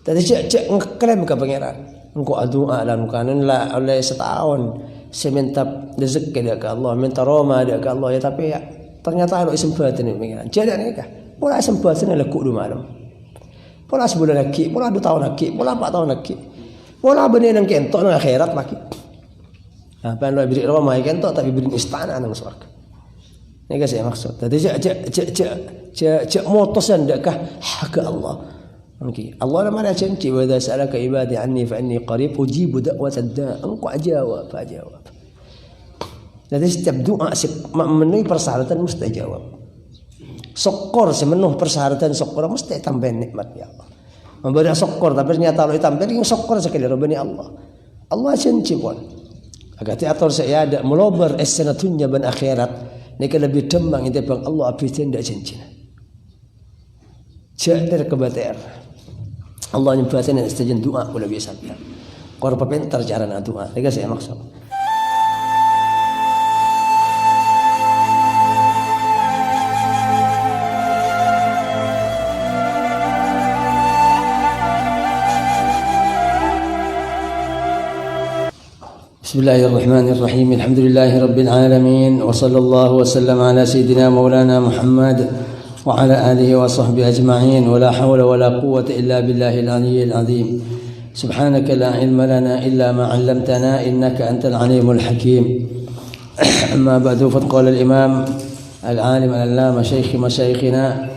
Tadi cek ngeklaim ke pangeran. Engkau doa dan kanun lah oleh setahun saya minta rezeki dari Allah, minta Roma dari Allah ya, tapi ya ternyata ada kesempatan ni pangeran. Jadi ni kah? Pola kesempatan ni lekuk 2 malam. Pola sebulan lagi, pola 2 tahun lagi, pola 4 tahun lagi. Pola benih nang kentok nang akhirat lagi. Apa yang lo beri Roma kentok tapi beri istana nang surga. Ini kan saya maksud. Tadi cek motosan dekkah hak Allah. Okay. Allah nama dia janji wa idza sa'alaka ibadi anni fa inni qarib ujibu da'watad da'. Engkau jawab, jawab. Jadi setiap doa memenuhi persyaratan mesti jawab. Syukur semenuh persyaratan syukur mesti tambahin nikmat ya Allah. Memberi syukur tapi ternyata Allah tambahin syukur sekali Rabbani Allah. Allah janji pun. Agar atur saya ada melobar as-sanatunya ban akhirat. Nika lebih dembang itu bang Allah abitin dak janji. Jadi kebater. Allah nyebatin istijan doa boleh biasa ya. Korban pintar cara doa. Nika saya maksud. Bismillahirrahmanirrahim. Alhamdulillahirabbil alamin wa sallallahu wasallam ala sayidina maulana Muhammad wa ala alihi wa sahbihi ajma'in wa la hawla wa la quwwata illa billahil aliyyil azim. Subhanaka la ilma lana illa ma 'allamtana innaka antal alimul hakim. Amma ba'du faqala al-imam al-alim al-allama shaykh mashayikhina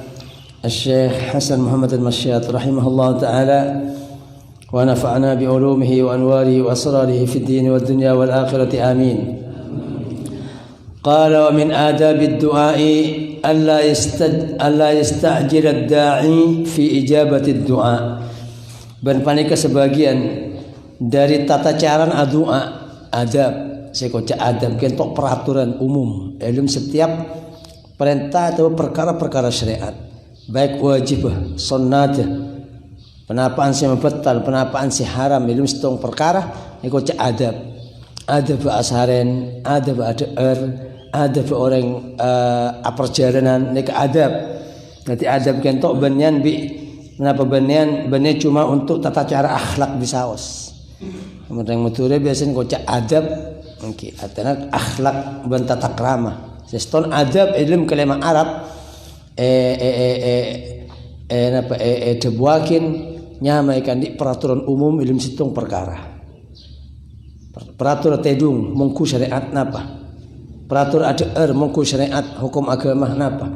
الشيخ حسن محمد المشيط رحمه الله تعالى ونفعنا بعلومه وأنواره وأسراره في الدين والدنيا والآخرة آمين. قال ومن آداب الدعاء ألا يستعجل الداعي في إجابة الدعاء. Dan panika sebagian dari tata cara doa adab. Saya kocak adab kentok peraturan umum dalam setiap perintah atau perkara-perkara syariat, baik wajib, sunnah, penapaan si membatal, penapaan si haram, ilmu setong perkara, ini kocak adab. Adab asaren, adab adab orang perjalanan, ini ke adab. Nanti adab kentok banyan kenapa banyan cuma untuk tata cara akhlak bisaos. Kemudian muture biasanya kocak adab, okay. Artinya akhlak dan tata krama. Siston adab ilmu kalima Arab, debuakin nyamaikan di peraturan umum ilmu situng perkara. Peraturan tedung mengku syariat napa? Peraturan ada mengku syariat hukum agama napa?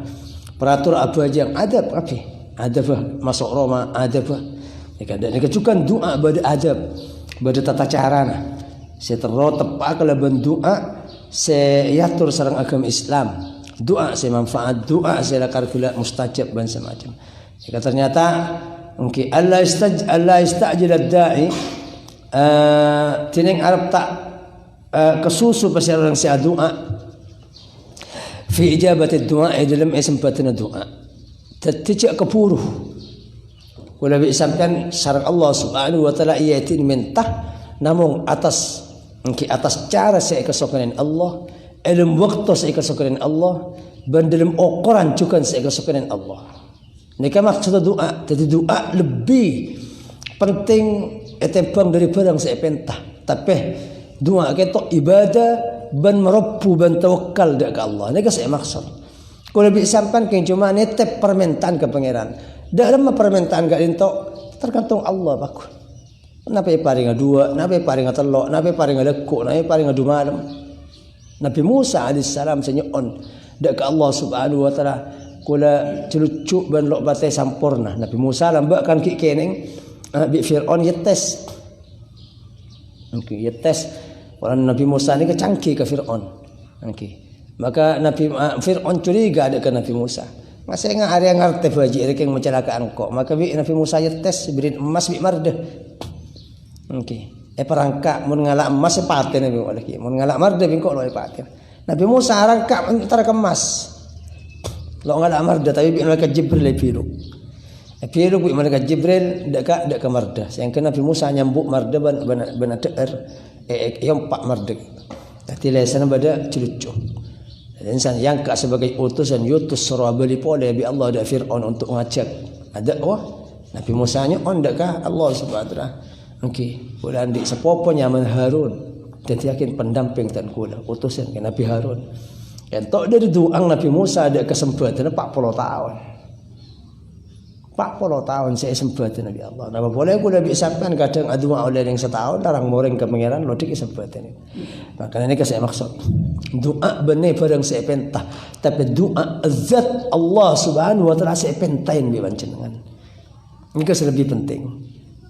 Peraturan apa aja yang adab apa? Adab masuk Roma adab. Nika juga doa pada adab, pada tata cara. Seterus tepat kalau bendoa seyatur sarang agama Islam. Doa saya manfaat, doa saya lakar kula mustajab dan semacam. Jika ternyata mungkin Allah istajil ad-da'i tineng Arab tak kesusu pasal orang saya doa fi ijabat ad-du'a dalam kesempatan doa tidak kepuruh kalau disampaikan sarang Allah Subhanahu wa taala iatin mentah namun atas cara saya kesokanan Allah dalam waktu saya kesokanan Allah dan dalam ukuran juga saya kesokanan Allah. Ini maksud doa. Jadi doa lebih penting etempang dari barang saya pentah. Tapi doa kita ibadah dan meropu dan tawakal ke Allah. Ini saya maksud. Kalau disampaikan ke cuma netep permintaan ke pangeran. Dalam permintaan ke itu tergantung Allah bagus. Nabi paring dua, Nabi paring telok, Nabi paring lekuk, Nabi paring dua malam. Nabi Musa alaihissalam senyon dak ke Allah Subhanahu wa taala kula celucuk ban lok batai sampurna. Nabi Musa lambakan ki keneng bi Firaun ya tes. Okey, ya tes. Orang Nabi Musa ni kecangki ke Firaun. Okey. Maka Nabi Firaun curiga ada ke Nabi Musa. Masa yang ada yang ngerti baji reking mencelakaan kok. Maka bi Nabi Musa ya tes beri emas bi mardah. Okey. Perangkak mun ngalak emas paten Nabi Musa. Mun ngalak mardah bi kok lo paten. Nabi Musa rangkak antara kemas. Lo ngalak mardah tapi bi malaikat Jibril piru. Piru bi malaikat Jibril dak ke mardah. Yang Nabi Musa nyambuk mardah ban deer yang pak mardah. Tadi lesan pada celucu. Insan yang sebagai utusan yutus surah beli pole bi Allah da Firaun untuk ngajak ada Nabi Musa nya on dak Allah Subhanahu wa taala. Okey, bulan di sepopo nyaman Harun. Dadi yakin pendamping tan kula utusan ke Nabi Harun. Entok dari doang Nabi Musa ada kesempatan 40 tahun. 40 tahun saya sempatan Nabi Allah. Napa boleh kula bisa sampean kadang adu oleh yang setahun larang moring ke pangeran lo dik kesempatan. Makanya ini saya maksud. Doa benar barang saya pentah, tapi doa zat Allah Subhanahu wa taala saya pentain bi panjenengan. Ini lebih penting.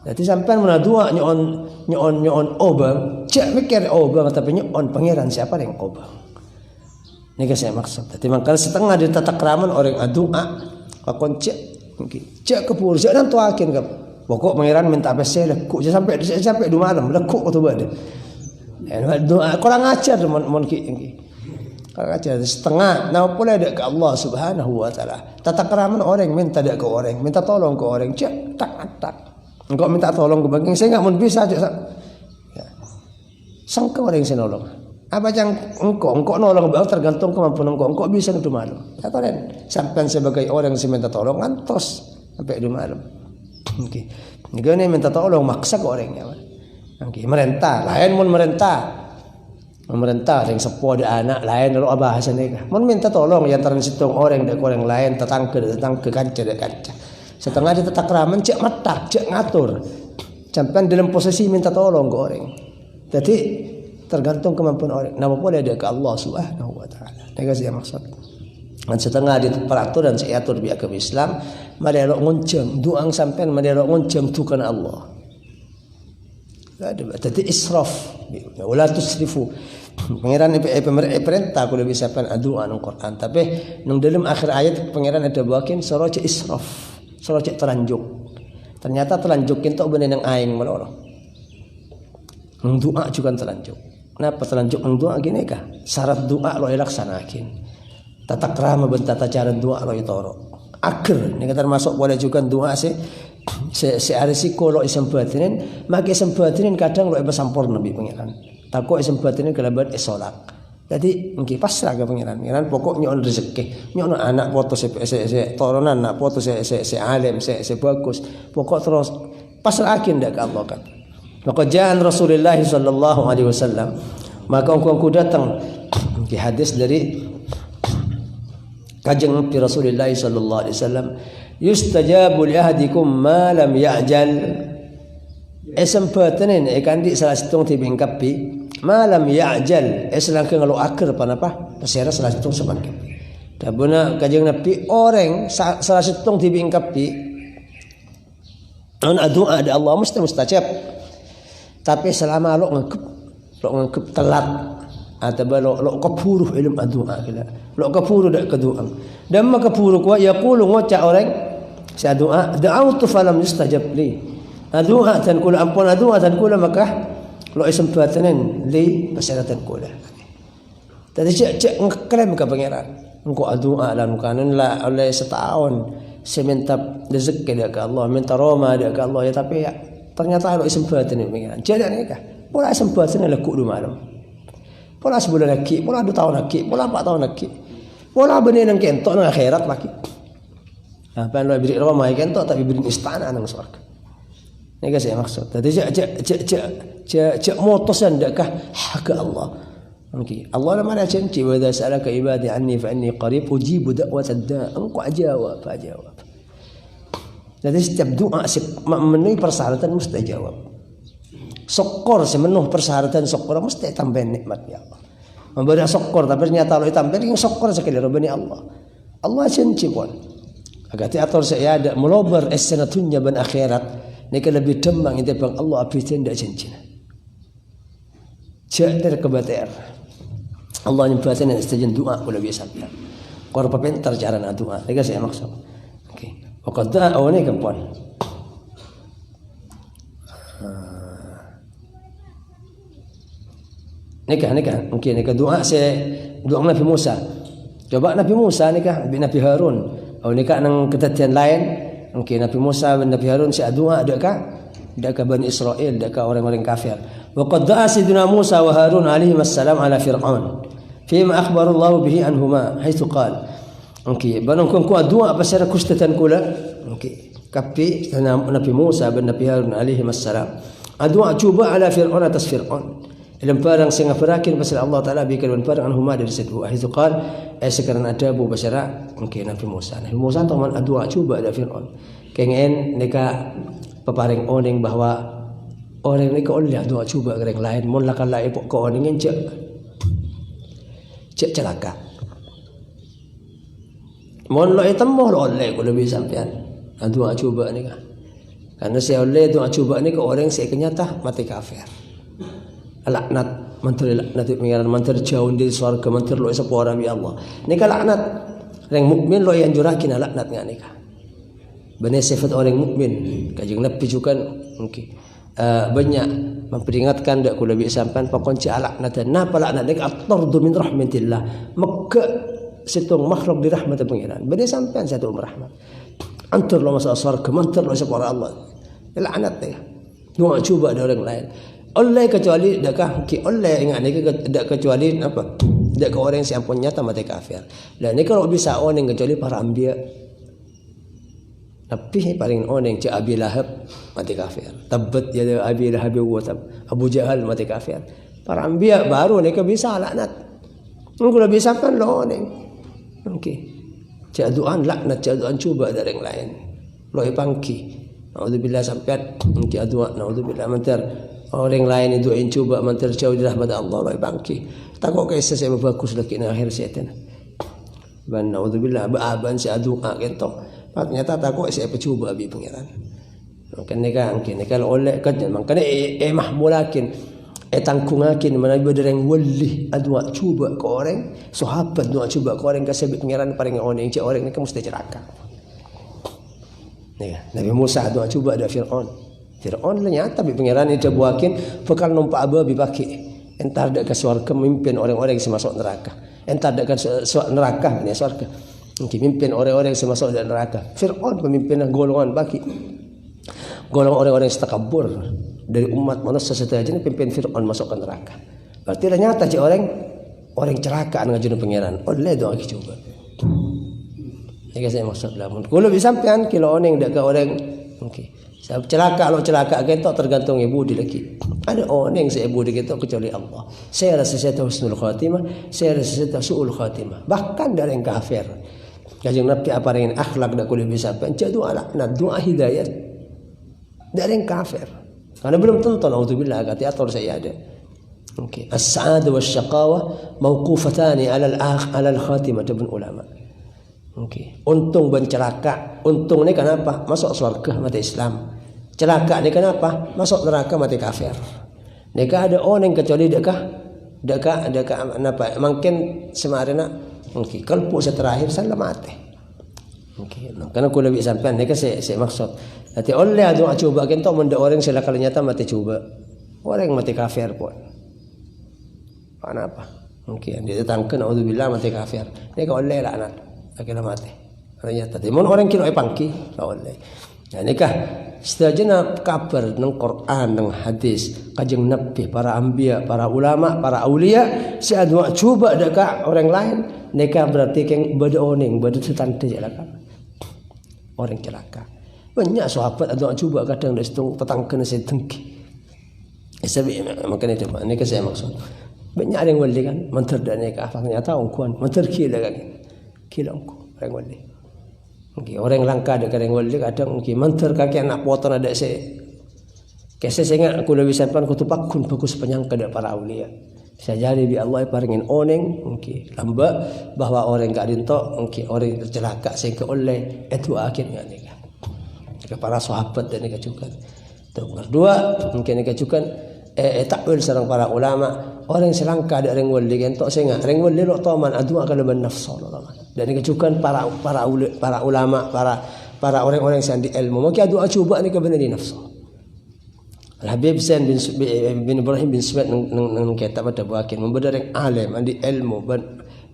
Jadi sampai mana dua nyon obang, cek mikir obang tapi nyon pangeran siapa yang obang? Ini saya maksud. Jadi makanya setengah di tata keraman orang doa, kakon cek kepur, cek nanti akin kap. Pokok pangeran minta apa saya lekuk, sampai 2 malam lekuk atau bade. Doa kurang ajar mon ki. Kurang ajar setengah. Nah pula ada ke Allah Subhanahu wa taala. Tata keraman orang minta ada ke orang, minta tolong ke orang, cek tak. Engkau minta tolong ke bangking saya nggak mau bisa aja. Ya. Sangka orang yang saya nolong. Apa yang engkau nolong bang tergantung kemampuan engkau bisa itu malu. Ya kalian sampai sebagai orang yang minta tolong kan tos sampai itu malu. Oke. Ini minta tolong maksa ke orangnya. Oke. Merentah lain mun merentah yang sepuh ada anak lain lalu bahasa nikah. Mun minta tolong yang tersitung orang dari orang lain tetangga kanca. Setengah di tata keraman cek matak, cek ngatur. Sampai dalam posisi minta tolong ke orang. Jadi tergantung kemampuan orang. Nama boleh dia ke Allah Subhanahu wa taala. Ini saya maksud. Dan setengah di peraturan saya atur di agama Islam, mereka ngonceng, doang sampai mereka ngonceng tukan Allah. Jadi israf. Wala tusrifu. Pangeran perintah kalau bisa pen doa nang Quran, tapi nang dalam akhir ayat pangeran ada bagian soroce israf. Soroce telanjuk. Ternyata telanjuk itu bener yang aing meloro. Nang doa juga telanjuk. Kenapa telanjuk nang doa gini kah? Syarat doa lo laksanakin. Tata krama ben tata cara doa lo itoro. Akhir ini termasuk boleh juga doa se resiko lo isembatinin, maka isembatinin kadang lo sampurna nabi pangeran. Takut isembatinin kelebihan isolak. Jadi mungkin pasrah ke pangeran pokoknya on rezeki, nyon anak foto se toronan anak foto se alim se bagus, pokok terus pasrahin dak ke Allah kan. Maka jangan Rasulullah sallallahu alaihi wasallam, maka engkau datang di hadis dari Kanjeng Nabi Rasulullah sallallahu alaihi wasallam, yustajabu li ahadikum ma lam ya'jal. Esempatanin kandi salah satu tibing kapi malam ya'jal eslang ke ngalu akhir panapa pasira salah satu saban kapi. Dabuna Kanjeng Nabi orang salah satu tibing kapi on doa ada Allah mesti mustajab. Tapi selama lo ngekep telat atau lo kepuru ilmu doa kila. Lo kepuru dak ke doa. Dan maka kepuru kuat yaqulu ngoca orang sa doa da'autu falam yustajab li. Doa dan kula ampun doa dan kula maka lo isempatanen li pasyaratan kula. Tadi cek ngeklaim ke pangeran. Engko doa lan kanan la oleh setahun saya minta rezeki dari Allah, minta Roma dari Allah ya tapi ya ternyata lo isempatanen pangeran. Jadi nikah. Pola isempatanen lekuk du malam. Pola sebulan lagi, pola 2 tahun lagi, pola 4 tahun lagi. Pola benih nang kentok nang akhirat lagi. Apa lo beri Roma kentok tapi beri istana nang surga. Ini saya maksud. Jadi cek motosan dekkah hak Allah. Okey. Allah nama dia janji wa idza sa'alaka ibadi anni fa inni qarib ujibu da'watad da'. Engkau jawab. Jadi setiap doa memenuhi persyaratan mesti jawab. Syukur semenuh persyaratan syukur mesti tambahin nikmat ya Allah. Memberi syukur tapi ternyata lo tambahin syukur sekali robani Allah. Allah janji pun. Agak diatur saya ada melobar essenatunya ban akhirat. Nika lebih demang itu bang Allah abisin dak janjina. Jadar kebater. Allah nyebatin istijan doa kalau biasa dia. Kor pintar cara doa. Nika saya maksud. Okey. Waqad da'a awani kampun. Nikah. Mungkin nikah doa Nabi Musa. Coba Nabi Musa nikah Nabi Harun. Atau nikah nang ketatian lain. Mungkin Nabi Musa dan Nabi Harun si doa adakah Bani Israel, adakah orang-orang kafir. Wa qad da'a Sayyidina Musa wa Harun alaihi wassalam ala Fir'aun. Fima akhbara Allah bihi anhuma haitsu qala. Okey, banang ku doa pasal kustatan kula. Okey. kapi Nabi Musa bin Nabi Harun alaihi wassalam adua cuba ala fir'aun atas fir'aun ilam parang sing ngafarakin pasal Allah taala bikin parang anhuma dari situ ahizu qal sekarang ada bu basyara mungkin Nabi Musa taman adua cuba ada fir'aun kengen nika paparing oning bahwa orang ni ko oleh adua cuba gereng lain mun lakal lain ko oningin cek celaka mon lo itemmoh lo oleh ko lebih sampean adua cuba ni karena saya oleh doa cuba ni ke orang saya kenyata mati kafir laknat mantar laknat pengiran mantar jauh dari surga mantar lo sepora bi Allah ni ka laknat orang mukmin lo yang jurakin laknat ngak ni ka benar sifat orang mukmin kajeng Nabi juga mungkin banyak memperingatkan dak kula bi sampean pakonci laknat dan apa laknat ni at-tardu min rahmatillah maka situng makhluk di rahmat pengiran benar sampean satu rahmat antar lo masuk surga mantar lo sepora Allah laknat dia doa cuba ada orang lain oleh kecuali dakah ki oleh ingat ni dak kecuali apa dak ke orang yang pun nyata mati kafir dan ni kalau bisa orang kecuali para anbiya tapi paling orang cak Abi Lahab mati kafir tabat ya Abi Lahab wa tab Abu Jahal mati kafir para anbiya baru ni ke bisa laknat kalau bisa kan lo ni okey cak doan laknat cak doan cuba dari yang lain lo ipangki naudzubillah sampai mungkin adua naudzubillah mantar orang lain itu yang cuba mantar jauh di rahmat Allah lo bangki takut kisah saya bagus lagi na akhir setan ban naudzubillah baaban si adua kento ternyata takut saya percuba abi pangeran makanya kalau oleh kan makanya mahmulakin tangkungakin mana berdereng wali adua cuba ke orang sahabat doa cuba ke orang kasih pangeran paling orang cik orang ni kan mesti ceraka. Nabi Musa doa cuba ada Fir'aun ternyata bi pangeran dia buakin bakal numpak aba bi paki entar dak ke surga memimpin orang-orang yang masuk neraka entar dak ke neraka ni surga mungkin memimpin orang-orang yang masuk dalam neraka Fir'aun pemimpin golongan baki golongan orang-orang yang takabur dari umat manusia setelah ini pemimpin Fir'aun masuk ke neraka berarti ternyata cik orang celaka ngajun pangeran oleh doa coba. Ini saya maksud lah. Kalau bisa sampean kilo oning dak ke orang, okey. Sebab celaka ketok tergantung ibu di lagi. Ada oning saya ibu di ketok kecuali Allah. Saya rasa saya tahu husnul khatimah, saya rasa saya tahu suul khatimah. Bahkan dari yang kafir. Kanjeng Nabi apa yang akhlak dak boleh bisa sampean jadu ala doa hidayah dari yang kafir. Karena belum tentu naudzubillah kata atur saya ada. Okey. As-sa'adah wasyaqawah mauqufatani ala al-khatimah ibn ulama. Okey. Untung dan celaka. Untung ni kenapa? Masuk surga mati Islam. Celaka ni kenapa? Masuk neraka mati kafir. Deka ada orang kecuali deka apa? Mungkin semarina. Okey. Kalpu terakhir salah mati. Okey. Karena aku lebih sampean ni saya maksud. Nanti oleh doa cuba kento menda orang sila kalau nyata mati cuba. Orang mati kafir pun. Kenapa? Mungkin dia tetangkan naudzubillah mati kafir. Ni kau oleh laknat. Akhirnya mati. Ternyata timun orang kilo pangki, oleh. Nah nikah setajana kabar nang Quran nang hadis kajeng Nabi para anbiya, para ulama, para aulia seadua cuba dekat orang lain nikah berarti keng beda oning, beda setante celaka. Orang celaka. Banyak sahabat ada cuba kadang dak setung tetangkeun saya dengki. Makanya itu nikah saya maksud. Banyak yang wali kan mentar dan nikah ternyata ongkuan mentar kila kan. Kilangku orang wali. Okay, orang langka ada orang wali kadang mungkin mentar kaki anak potong ada saya. Kisah saya ingat aku lebih sampai aku tu pakun bagus penyangka dari para aulia. Saya jadi bi Allah paringin oneng mungkin lamba bahwa orang enggak dinto mungkin orang tercelaka sehingga oleh itu akhirnya nikah. Jika para sahabat dan nikah juga. Kedua mungkin nikah juga takwil sareng para ulama orang selangka ada orang wali kentok saya ingat orang wali lo taman adu akan leban nafsu dan dikecukan para ulama para orang-orang yang di ilmu maka adu coba ni kebenar di nafsu Al-Habib Zain bin Ibrahim bin Suwaid nang kitab ada buakin membeda yang alim di ilmu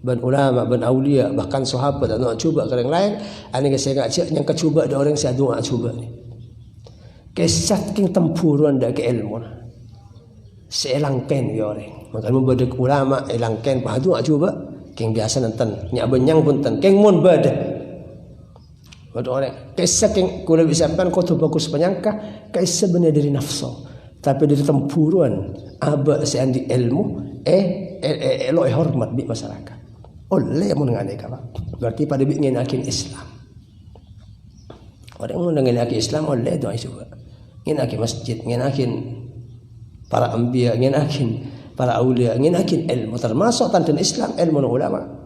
ban ulama ban aulia bahkan sahabat adu coba ke orang lain ani saya ingat yang kecuba ada orang saya adu coba ni kesat king tempuruan dak ke ilmu selangken ya orang maka membeda ulama elangken padu coba keng biasa nonton nyak benyang pun ten keng mun beda Ada orang kisah yang kula bisakan kau tu bagus penyangka kisah benar dari nafsu, tapi dari tempuruan aba seandi ilmu elok hormat di masyarakat. Oleh mun ngane ka berarti pada ingin akin Islam. Orang mun dengan akin Islam oleh doa juga. Ingin akin masjid, ingin akin para anbiya, ingin akin para aulia, ingin akin ilmu termasuk tentang Islam ilmu ulama.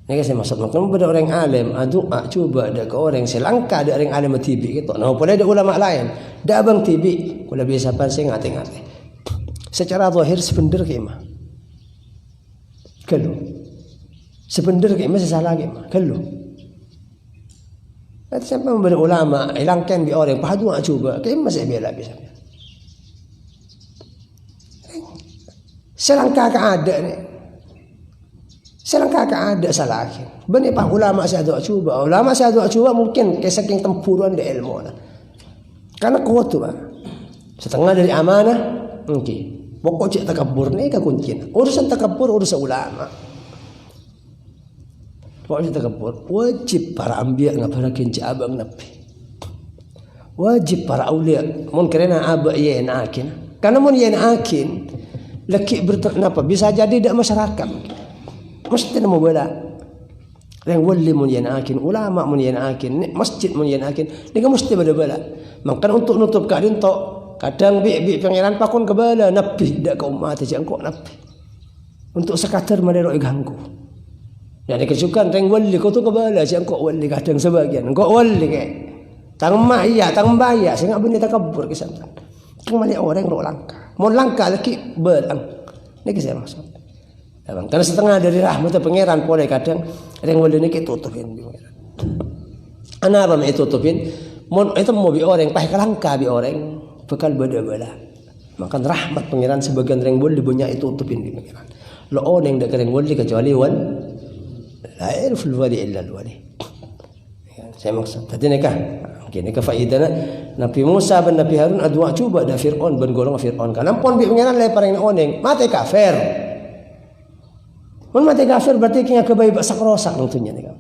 Ini saya maksud makan pada orang alim, doa coba ada ke orang selangkah ada orang alim tibi gitu. Nah, boleh ada ulama lain, dah abang tibi, kalau biasa apa saya ngati-ngati. Secara zahir sebenar kemah, kalau sebenar kemah sesalah kemah, kalau. Nanti sampai memberi ulama hilangkan di orang, paham doa coba, kemah saya bela bisa. Selangkah ada ni. Selangkah ada salah. Benih pak ulama saya doa cuba. Ulama saya doa cuba mungkin kesaking tempuruan di ilmu lah. Karena kuat tu pak. Setengah dari amanah. Okay. Pokok cik takabur ni kan kunci. Urusan takabur urusan ulama. Pokok cik takabur wajib para anbiya ngapa kinci abang nabi. Wajib para aulia. Mun kerana abang ia nakin. Karena mun ia nakin. Laki berapa bisa jadi tidak masyarakat. Mesti mau bela. Yang wali mun yanakin, ulama mun yanakin, masjid mun yanakin, ni kan mesti bela. Maka untuk nutup keadaan to, kadang bi pangeran pakon kebala nabi dak ke umat aja engkau nabi. Untuk sekadar menero ganggu. Jadi kesukaan yang wali kau tu kebala aja engkau wali kadang sebagian engkau wali ke. Tang mak iya, tang mbaya, saya ngak benih takabur kesantan. Kau mali orang ro langka. Mun langka lagi belang. Ni saya maksud. Karena setengah dari rahmat pangeran boleh kadang yang boleh ni tutupin pangeran. Ana apa mai tutupin? Mon itu mau bi orang pah kalangka bi orang bekal beda-beda. Maka rahmat pangeran sebagian yang boleh punya itu tutupin di pangeran. Lo orang dak yang boleh kecuali wan la yarful wali illa al wali. Saya maksud tadi nikah. Okey nikah faedahna Nabi Musa dan Nabi Harun adua cuba da Firaun ben golong Firaun. Kalampun bi pangeran le pareng oneng mate kafir. Mun mati kafir berarti kena kebaik sakrosak tentunya ni kan.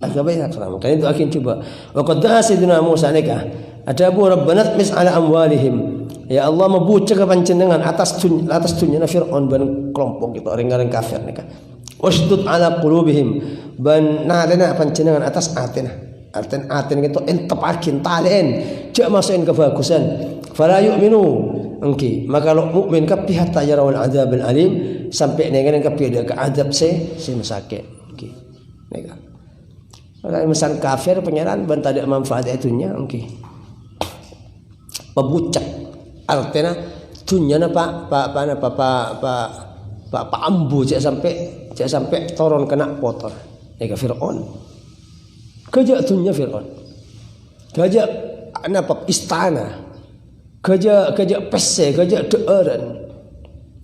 Kebaik sakrosak. Kan itu akhir coba. Wa qad asiduna Musa nikah. Adabu rabbana tmis ala amwalihim. Ya Allah membuca ke panjenengan atas dunia Firaun ban kelompok itu orang-orang kafir nikah. Wasdud ala qulubihim ban nalena panjenengan atas atina. Atin itu entepakin talen. Jak masukin kebagusan. Fala yu'minu. Okey, maka kalau mukmin kapi hatta yarawul adzabul alim sampai dengan kapi ada ke azab se masakit. Okey. Nega. Kalau misal kafir pangeran ban tak ada manfaat itunya, okey. Pebucak artinya dunyana pak ambu cak sampai toron kena kotor. Nega Firaun. Kerja dunya Firaun. Kerja apa istana. Kerja pese, kerja deoran.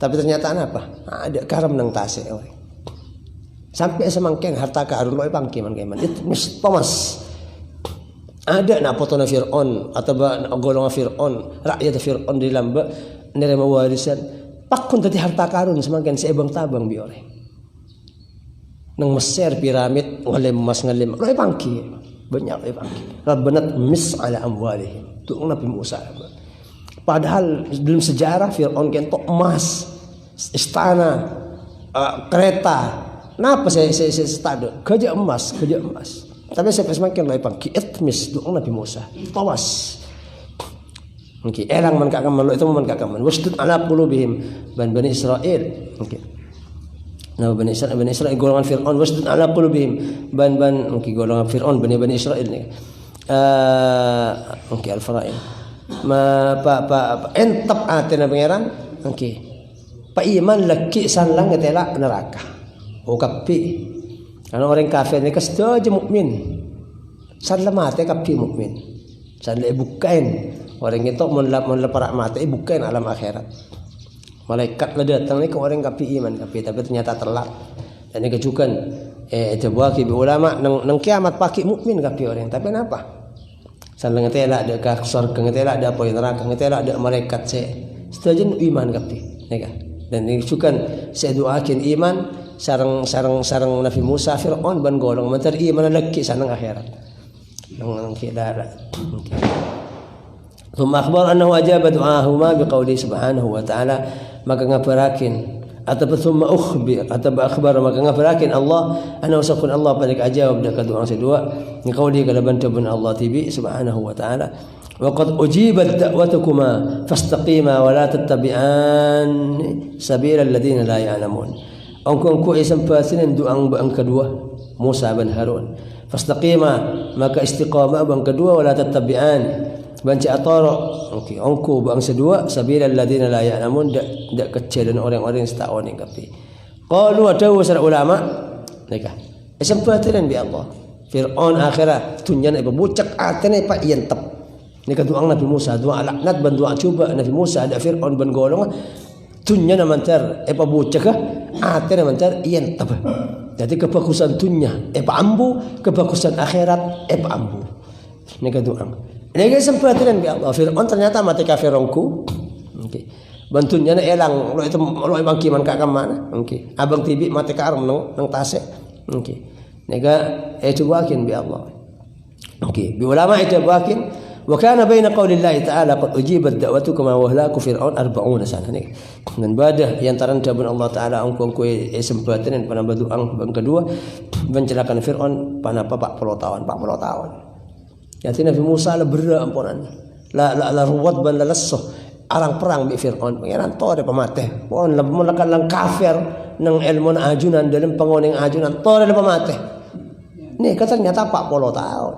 Tapi ternyata apa? Ada karam nang tase orang. Sampai semangken harta karun loe pangki man keman. Itu Mas Thomas. Ada nak potona Firaun atau golongan Firaun, rakyat Firaun di lamba nerima warisan. Pakun tadi harta karun semangken seebang tabang bi orang. Nang Mesir piramid ngalem emas ngalem loe pangki. Banyak loe pangki. Rabbana mis ala amwalihim. Tu Nabi Musa. Padahal dalam sejarah Firaun kentok emas, istana, kereta. Kenapa saya stado? Kerja emas. Tapi saya semakin lagi pangki etmis doang Nabi Musa. Tawas. Okey, elang man kakaman itu man kakaman. Wasdud ala qulubihim Bani Israel. Okey. Nah Bani Israel golongan Firaun wasdud ala qulubihim ban okey golongan Firaun Bani Israel ni. Okey al-fara'in. Entap atina pangeran. Okey. Pa iman laki sanlang ketela neraka. O kapi. Karena orang kafir ni kasdo je mukmin. Sanla mate kapi mukmin. Sanla bukain. Orang itu mun para mate bukain alam akhirat. Malaikat la datang ni ke orang kapi iman kapi tapi ternyata terlak. Dan ini kejukan coba ki ulama nang kiamat pakai mukmin kapi orang. Tapi kenapa? Sanlang ngetela ada ke surga ngetela ada apa neraka ngetela ada malaikat se setuju iman kapi nega dan ini juga saya doakan iman sarang Nabi Musa Fir'aun ban golong mantar iya mana lagi sanang akhirat nang kidara. Thumma akhbar annahu ajaba du'ahuma biqauli subhanahu wa ta'ala, maka ngabarakin atau thumma ukhbir atau akhbar maka ngabarakin Allah annahu sakun Allah pada ajab dak doa sedua ni qauli kalaban tabun Allah tibi subhanahu wa ta'ala wa qad ujibat da'watukuma fastaqima wa la tattabi'an sabila alladhina la ya'lamun. Angku isampasin doang bang kedua Musa bin Harun. Fastaqima maka istiqamah bang kedua wala tattabi'an banci atara okey angku bang sedua sabila alladhina la ya'lamun dak kecil dan orang-orang yang tak tahu ni kapi. Qalu adawu sar ulama nikah. Isampatin bi Allah. Fir'aun akhirat tunyan ibu bucak atene pak yentep. Nikah doang Nabi Musa doa laknat ban doa cuba Nabi Musa ada Fir'aun ban golong tunyan mantar ibu bucak atene mantar yentep. Jadi kebagusan dunia ambu, kebagusan akhirat ambu. Ini keduang. Ini kesempatan bi Allah. Fir'aun ternyata mati kafirongku. Okey. Bantunya na elang lo itu lo ibang kiman ka kamana. Okey. Abang tibi mati ka aram nang tasik. Okey. Nega cobakin bi Allah. Okey. Bi ulama itu bakin wa kana baina qawli Allah ta'ala qad ujibat da'watukum wa ahlaku fir'aun 40 sana ni. Dan badah yang taran dabun Allah taala angku sempatan pada baduang bang kedua mencelakan Fir'aun pada 40 tahun. Jadi Nabi Musa la berra ampunan. La ruwat ban la lesoh arang perang bi Fir'aun. Pangeran to de pamateh. Pon lamun lang kafir nang ilmu ajunan dalam pengoning ajunan to de pamateh. Ni katanya 40 tahun.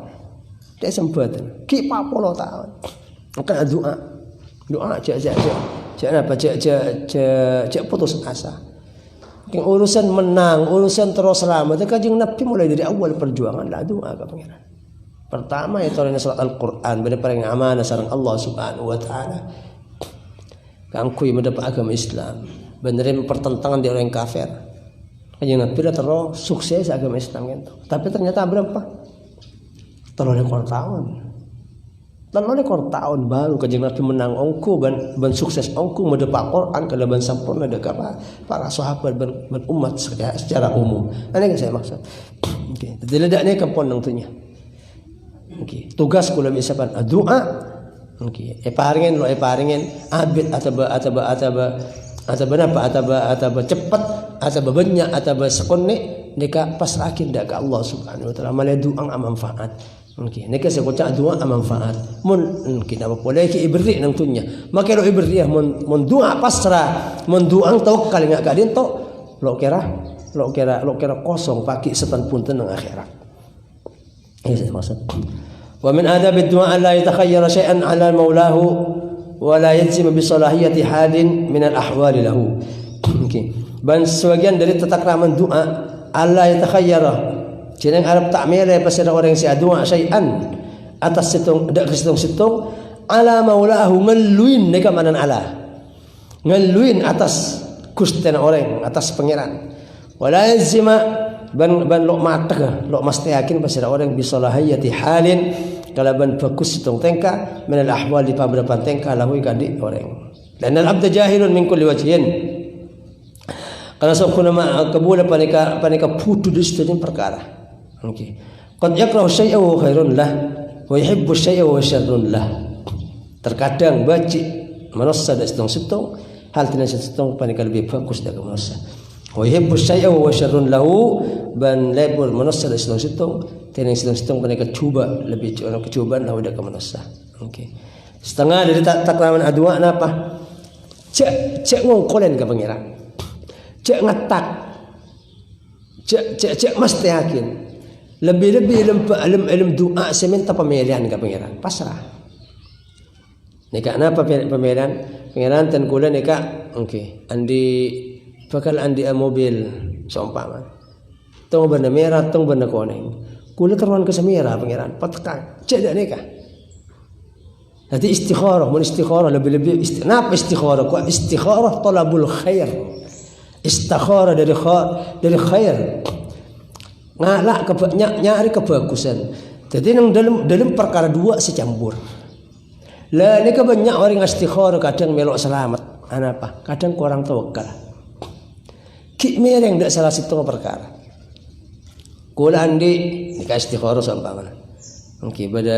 Dia sempatan. Ki 40 tahun. Maka doa cek apa cek putus asa. Yang urusan menang, urusan terus selamat. Kanjeng Nabi mulai dari awal perjuangan lah doa ke pangeran. Pertama itu adalah surat Al-Qur'an pada paling amanah sareng Allah Subhanahu wa taala. Kangkui mendapat agama Islam, benerin pertentangan di orang kafir. Kanjeng Nabi dah terus sukses agama Islam gitu. Tapi ternyata berapa? Terlalu tahun. Terlalu tahun baru kanjeng Nabi menang ongku ban sukses ongku mendapat Quran kalau ban sempurna dekat para sahabat ban umat secara umum. Ini yang saya maksud. Okey. Jadi ledaknya kampung nang tunya. Okey. Tugas kula bisa pan doa. Okey. Paringin abid atau cepat atau banyak atau sekone nika pasrakin dak ke Allah Subhanahu wa taala malai doa manfaat. Okey, nika sekocak doa manfaat. Mun kita boleh ki ibri nang tunya. Maka lo ibri mun doa pasrah, mun doa tawakkal ngak kadin to lo kira kosong pagi setan punten nang akhirat. Ini saya maksud. Wa min adab ad-du'a la yatakhayyara syai'an 'ala maulahu wa la yajzim bi salahiyati halin min al-ahwal lahu. Okey. Dan sebagian dari tata krama doa Allah yatakhayyara jeneng Arab tak milih pasal orang yang doa syai'an atas situng dak situng ala maulahu ngeluin neka manan ala ngeluin atas gusten orang atas pangeran wala yazima ban lo matah lo mesti yakin pasal orang bisalahiyati halin kalau ban bagus situng tengka min al ahwal di beberapa tengka lahu kadi orang dan al abd jahilun min kulli wajhin karena sokuna kabula panika putu di situ perkara. Okey. Qad yakrahu syai'a wa khairun lah wa yuhibbu syai'a wa syarrun lah. Terkadang baci manusia dak situng hal tina situng panika lebih bagus dak manusia. Wa yuhibbu syai'a wa syarrun lahu ban labur manusia dak situng tina situng panika cuba lebih kecubaan lahu dak manusia. Okey. Setengah dari takraman adua napa? Cek ngongkolen ke pangeran. Cek ngetak. Cek mesti yakin. Lebih-lebih ilmu doa seminta pemilihan ke pangeran pasrah. Nika napa pemilihan? Pangeran tan kula nika okey. Bakal andi mobil seumpama. Tong warna merah, tong warna kuning. Kula teruan ke semira pangeran. Patkan. Cek dak nika. Jadi istikharah, mun istikharah lebih-lebih napa istikharah? Ku istikharah talabul khair. Istikharah dari khair. Ngalak nyari kebagusan. Jadi dalam perkara dua secampur. Lah ini banyak orang istikharah kadang melok selamat. Apa? Kadang kurang tawakal. ki mereng dak salah situ perkara. Kula andi nikah istikharah sampamana. Mungkin pada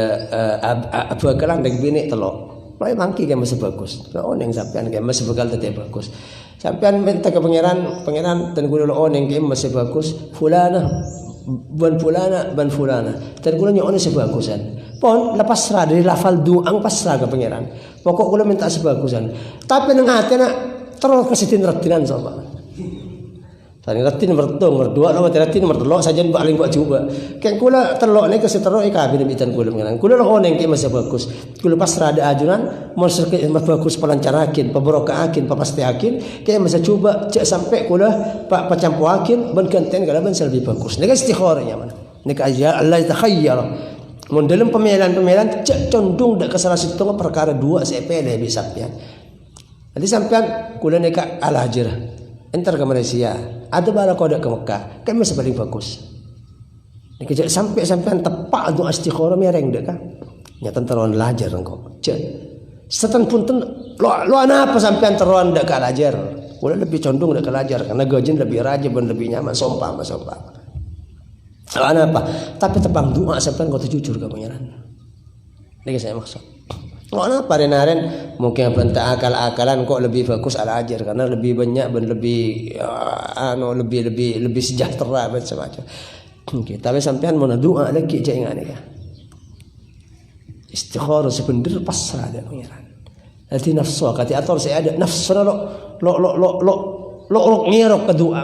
Abu Bakalan dak bini telok. Loe mangki kan masih bagus. Oneng sampean kan masih bakal tetep bagus. Sampean minta ke pangeran dan kula oneng kan masih bagus. Fulana ban fulana. Dan kula nyon sebagusan. Pon lepas serah dari lafal doang pasrah ke pangeran. Pokok kula minta sebagusan. Tapi nang atena terus kesitin retinan sama. Tadi retin nomor 2, nomor 3 nomor 3 saja paling buat coba. Kan kula telok ni kasi terok kabeh bitan kula mengalang. Kula lo oneng ki masih bagus. Kula pas rada ajunan monster ki mas bagus pelancarakin, pemberokakin, papastiakin, ki masih coba cek sampai kula pak pacampuakin ben kanten kala ben lebih bagus. Nek istikharanya mana? Nek aja Allah takhayyara. Mun dalam pemilihan cek condong dak ke salah satu perkara dua sepele bisa pian. Jadi sampean kula nek al-hajrah. Entar ke Malaysia, ada bala kau ke Mekah, kan masih paling bagus. Ni kejap sampai tepak doa istikharah mereng dek kan? Nyata teruan lajar engkau. Cek, setan pun lo apa sampai teruan dek ke lajar? Boleh lebih condong dek ke lajar karena gajian lebih rajin dan lebih nyaman, sompang. Lo apa? Tapi tepang doa sampai kau jujur ke pangeran. Ini saya maksud. Mana paren mungkin bentak akal-akalan kok lebih bagus al-ajar karena lebih banyak dan lebih lebih sejahtera dan semacam. Okay, tapi sampean mau doa lagi jangan ya. Istikharah sebenar pasrah dan pangeran. Nanti nafsu kata atur saya ada nafsu lo ngirok ke doa.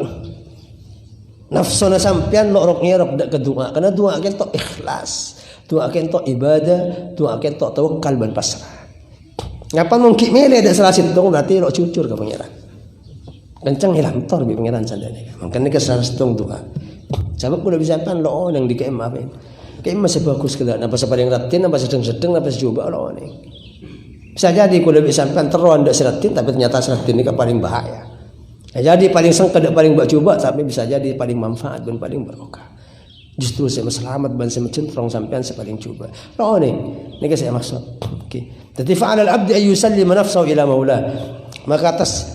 Nafsu sampean lo ngirok ke doa karena doa kita ikhlas. Doa kento ibadah, doa kento tawakkal dan pasrah. Ngapa mungkin mele ada salah situ berarti lo cucur ke pangeran. Kencang hilang tor bi pangeran sandane. Makanya ke salah situ doa. Sebab udah bisa pan lo yang di KM apa ini. KM masih bagus ke napa paling ratin, napa sedang, napa coba lo ini. Bisa jadi kalau bisa pan teruan ndak seratin tapi ternyata seratin ini paling bahaya. Ya, jadi paling sengket paling buat coba tapi bisa jadi paling manfaat dan paling barokah. Justru saya selamat dan saya mencentrong sampean saya paling coba. Lo ni saya maksud. Okey. Jadi fa'al al-abd ay yusallim nafsahu ila maulah. Maka atas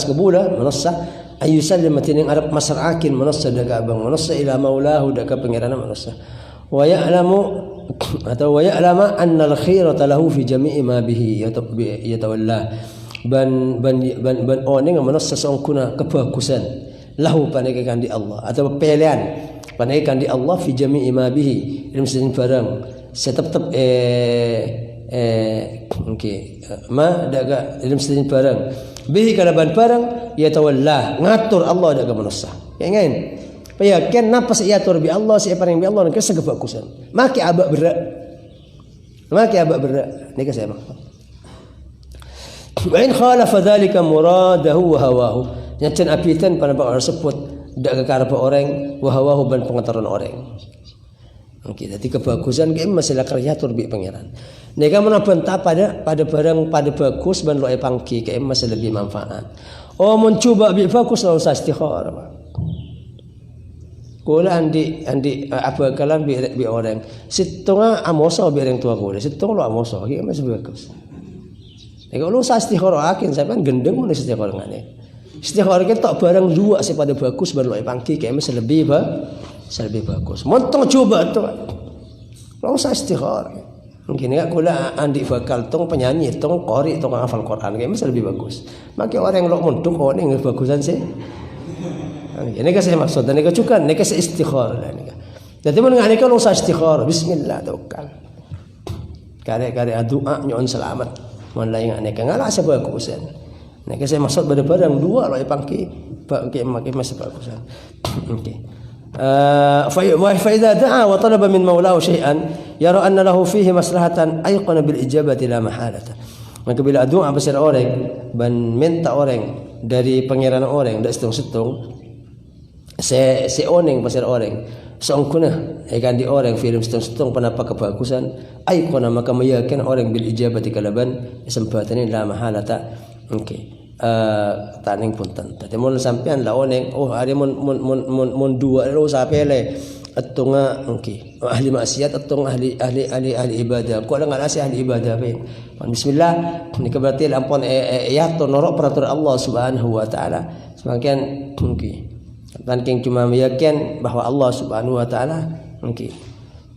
kebula manassa ay yusallim tining arab masarakin manassa daga abang manassa ila maulahu daga pangeran manassa. Wa ya'lama anna al-khairata lahu fi jami'i ma bihi yatawalla. Ban oning manassa songkuna kebagusan. Lahu panaikan di Allah atau pilihan panaikan di Allah fi jami'i ma bihi ilmu sedin barang tetap ma daga ilmu sedin barang bihi kalaban barang ya tawalla ngatur Allah daga manusia ingin payakin napa saya atur bi Allah saya paring bi Allah ke segebagusan maki abak berak ni saya maksud wa in khalafa dhalika muradahu wa hawahu nyacan apitan pada orang sebut dak kekarep orang wahawahu ban pengetahuan orang. Okey, jadi kebagusan ke masalah kreator bi pangeran. Nega menabenta pada barang pada bagus ban loe pangki ke masalah lebih manfaat. Oh mencoba bi bagus lalu istikharah. Kula andi apa kalan bi orang. Situnga amoso bi orang tua kula. Situng lo amoso ke masih bagus. Nega lu istikharah akin sampean gendeng mun istikharah ngane. Istikharah kita barang dua sepada bagus baru pangki kayak masih lebih bagus. Montong coba tu. Lo usah istikharah. Mungkin enggak kula andi bakal tong penyanyi, tong qori, tong hafal Quran kayak masih lebih bagus. Maka orang lo muntuk oh ni bagusan sih. Ini kan saya maksud dan ini juga ini kan istikharah ni. Jadi mun ngane kalau usah istikharah bismillah tawakkal. Kare-kare doa nyon selamat. Mun lain ngane kan ngala sebagusan. Nek saya maksud pada barang dua lo pangki makai masih bagusan. Okey. Fa idza da'a wa talaba min maulahu syai'an yara anna lahu fihi maslahatan ayqana bil ijabati la mahalata. Maka bila doa besar orang dan minta orang dari pangeran orang dak setung-setung se oneng besar orang seongkuna ikan di orang film setung-setung penapa kebagusan ayqana maka meyakinkan orang bil ijabati kalaban kesempatan la mahalata. Okey. Taning punten. Tadi mun sampean la oneng, oh hari mun dua lo sapele. atunga ahli maksiat atong ahli ibadah. Ko lang si ahli ibadah pe. Bismillah ni berarti lampon ya to norok peraturan Allah Subhanahu wa taala. Semakin dan king cuma meyakin bahwa Allah Subhanahu wa taala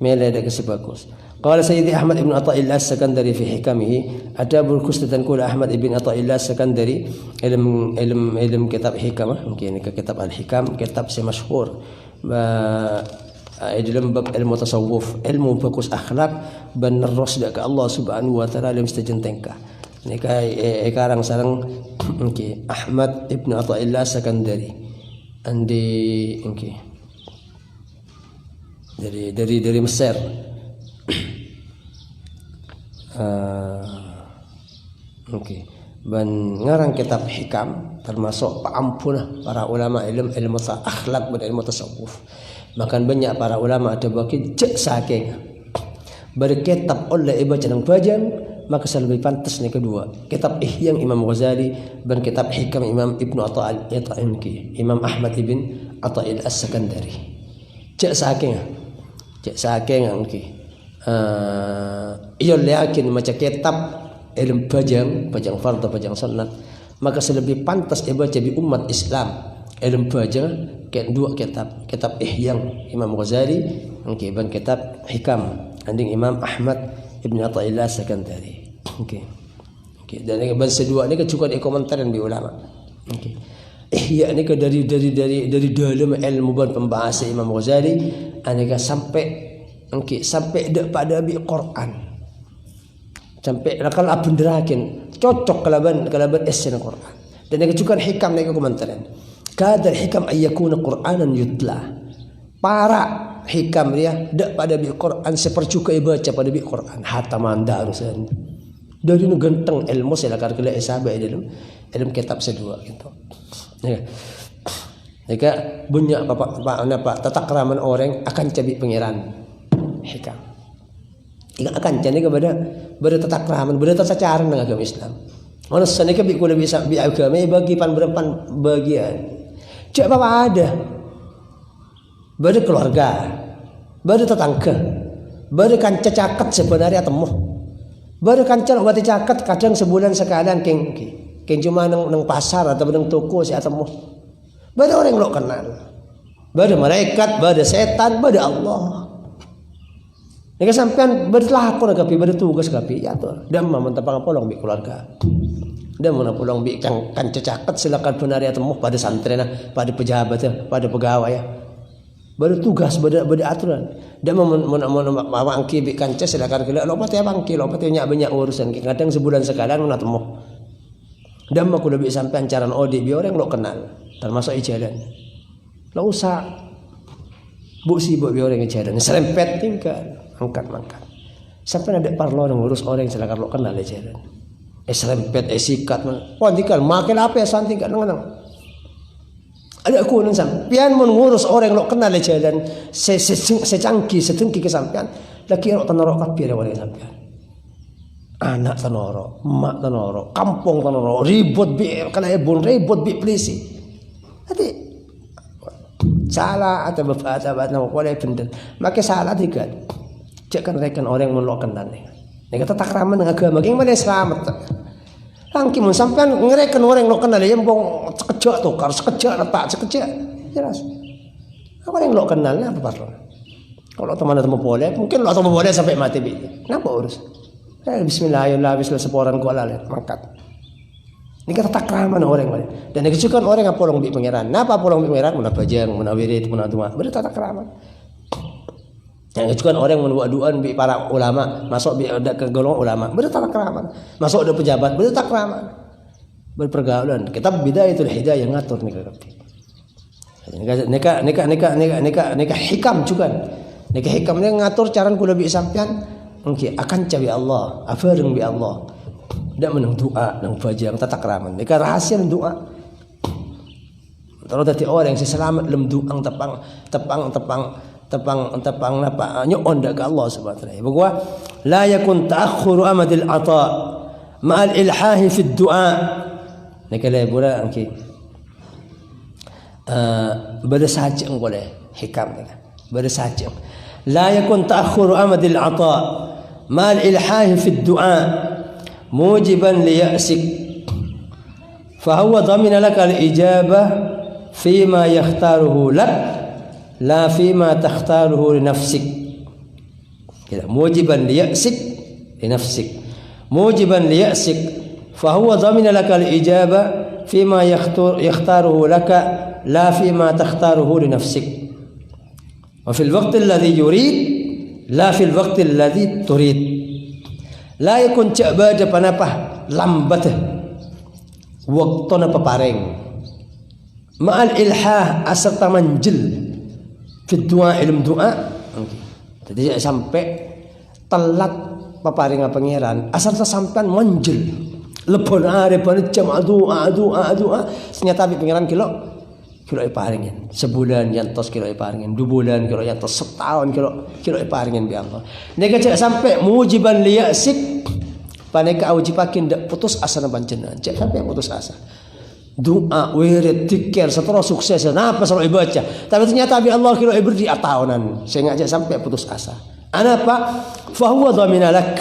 mele ada kesebagus. Qala Sayyidi Ahmad ibn Athaillah As-Sakandari fi hikamihi adabul kustatan kula Ahmad ibn Athaillah As-Sakandari ilm kitab hikam mungkin kitab al-hikam kitab semasyhur dalam bab ilmu tasawuf ilmu bagus akhlak benar rasda ke Allah Subhanahu wa taala lim stajentengka ni kai karang sarang Ahmad ibn Athaillah As-Sakandari andi dari Mesir. Dan ngarang kitab hikam termasuk paampun para ulama ilmu akhlak dan ilmu tasawuf. Makan banyak para ulama ada bagi cek saking berkitab oleh ibaca dan bajang maka lebih pantas ni kedua kitab Ihya Imam Ghazali dan kitab hikam Imam Ibnu Athaillah Imam Ahmad ibn Athaillah As-Sakandari cek saking ia yakin macam kitab ilmu bajang fardu bajang sunnah maka lebih pantas dibaca di umat Islam ilmu bajang dua kitab Ihya Imam Ghazali dan kitab hikam anding Imam Ahmad ibn Athaillah As-Sakandari dan bahasa dua ni cukup komentaran di ulama Ihya ni dari dalam ilmu dan pembahasan Imam Ghazali aneka sampai pada bi Quran sampai nakal abun derakin cocok kalaban esen Quran dan yang juga hikam mereka komentaran kadar hikam ayyakuna Quranan yutla para hikam dia dak pada bi Quran sepercukai baca pada bi Quran hataman darusan dari nu genteng ilmu selakar kala sahabat dalam ilmu kitab sedua gitu ya jika banyak pak tatakraman orang akan cabi pangeran hikam akan jadi kepada bertatakraman bertatacaran dengan agama Islam mana sana ke bi kula bisa bi agama bagi pan bagian cak apa ada keluarga tetangga kanca caket sebenarnya temuh kanca wati caket kadang sebulan sekalian king cuma nang pasar atau nang toko si temuh orang lo kenal malaikat setan Allah. Nika sampean berlakon kapi bertugas kapi ya tuh dan mentapang polong bi keluarga dan mana polong bi kan cacaket silakan penaria temuh pada santren pada pejabat pada pegawai ya bertugas pada aturan dan mangki bi kanca silakan kala lopat ya bangki lopat ya banyak urusan kadang sebulan sekalian mana temuh dan aku lebih sampean caran odi bi orang lo kenal termasuk jalan lo usah bu sibuk bi orang jalan serempet tinggal angkat sampai ada parlo ngurus orang silakan lo kenal aja jalan serempet sikat tinggal makin apa ya santai kan nang ada aku nang sampean mengurus orang lo kenal aja jalan secangki setengki kesampean laki lo tanoro kapi ada orang sampean anak tanoro mak tanoro kampung tanoro ribut bi kana ebon ribut bi polisi hati salah atau bapak nama kualai pendel maka salah tiga kan rekan orang menolakkan dan ni kata takraman dengan agama gimana selamat langki mun sampean ngerekan orang lo kenal ya bong sekejap tuh harus sekejap letak sekejap jelas apa yang lo kenal apa parlo kalau teman-teman boleh mungkin lo boleh sampai mati bi kenapa urus bismillahirrahmanirrahim bismillah seporan ku alale mangkat ni kata takraman orang dan ni juga orang yang polong bi pangeran napa polong bi pangeran mun bajang mun wirid mun doa berita takraman yang juga orang menduaan bi para ulama masuk bi ada ke golongan ulama bertata keraman masuk ada pejabat bertata keraman berpergaulan kitab Bidayatul Hidayah ngatur nih nika hikam juga nika hikam ni ngatur cara kula bi sampean akan cawi Allah afareng bi Allah dak menang doa nang bajang tata keraman nika rahasia doa terus dadi orang yang selamat lem doang tepang napa nyon dak Allah Subhanahu wa taala bahwa la yakun ta'akhkhuru amadil ata ma'al ilhahi fi du'a nikale pula angki bada saja boleh hikam bersajak. La yakun ta'akhkhuru amadil 'ata' mal ilhahi fi ad-du'a mujiban li ya'sik fa huwa dhamina laka al-ijabah fima yakhtaruhu lak la fima takhtaruhu li nafsik. Mujiban li ya'sik li nafsik. Mujiban li ya'sik fa huwa dhamina laka al-ijabah fima yakhtaruhu laka la fima takhtaruhu li nafsik. Wa fil waqti alladhi yurid la fil waqti alladhi turid. La yakun ca'bada panapah lambat waktuna peparing ma'al ilhah aserta manjil fi du'a ilm du'a. Jadi sampai telat peparing pangeran aserta sampean manjil lebon arep jam doa ternyata pangeran kilo paringin sebulan yantos kilo paringin 2 bulan kilo yantos setahun kilo paringin bi Allah. Neka cek sampai mujiban liyasik paneka aujipakin dak putus asa na panjenengan. Cek sampai putus asa. Doa wirid zikir seterus sukses napa selalu baca. Tapi ternyata bi Allah kilo beri tahunan sehingga cek sampai putus asa. Anapa? Fa huwa dhamina lak.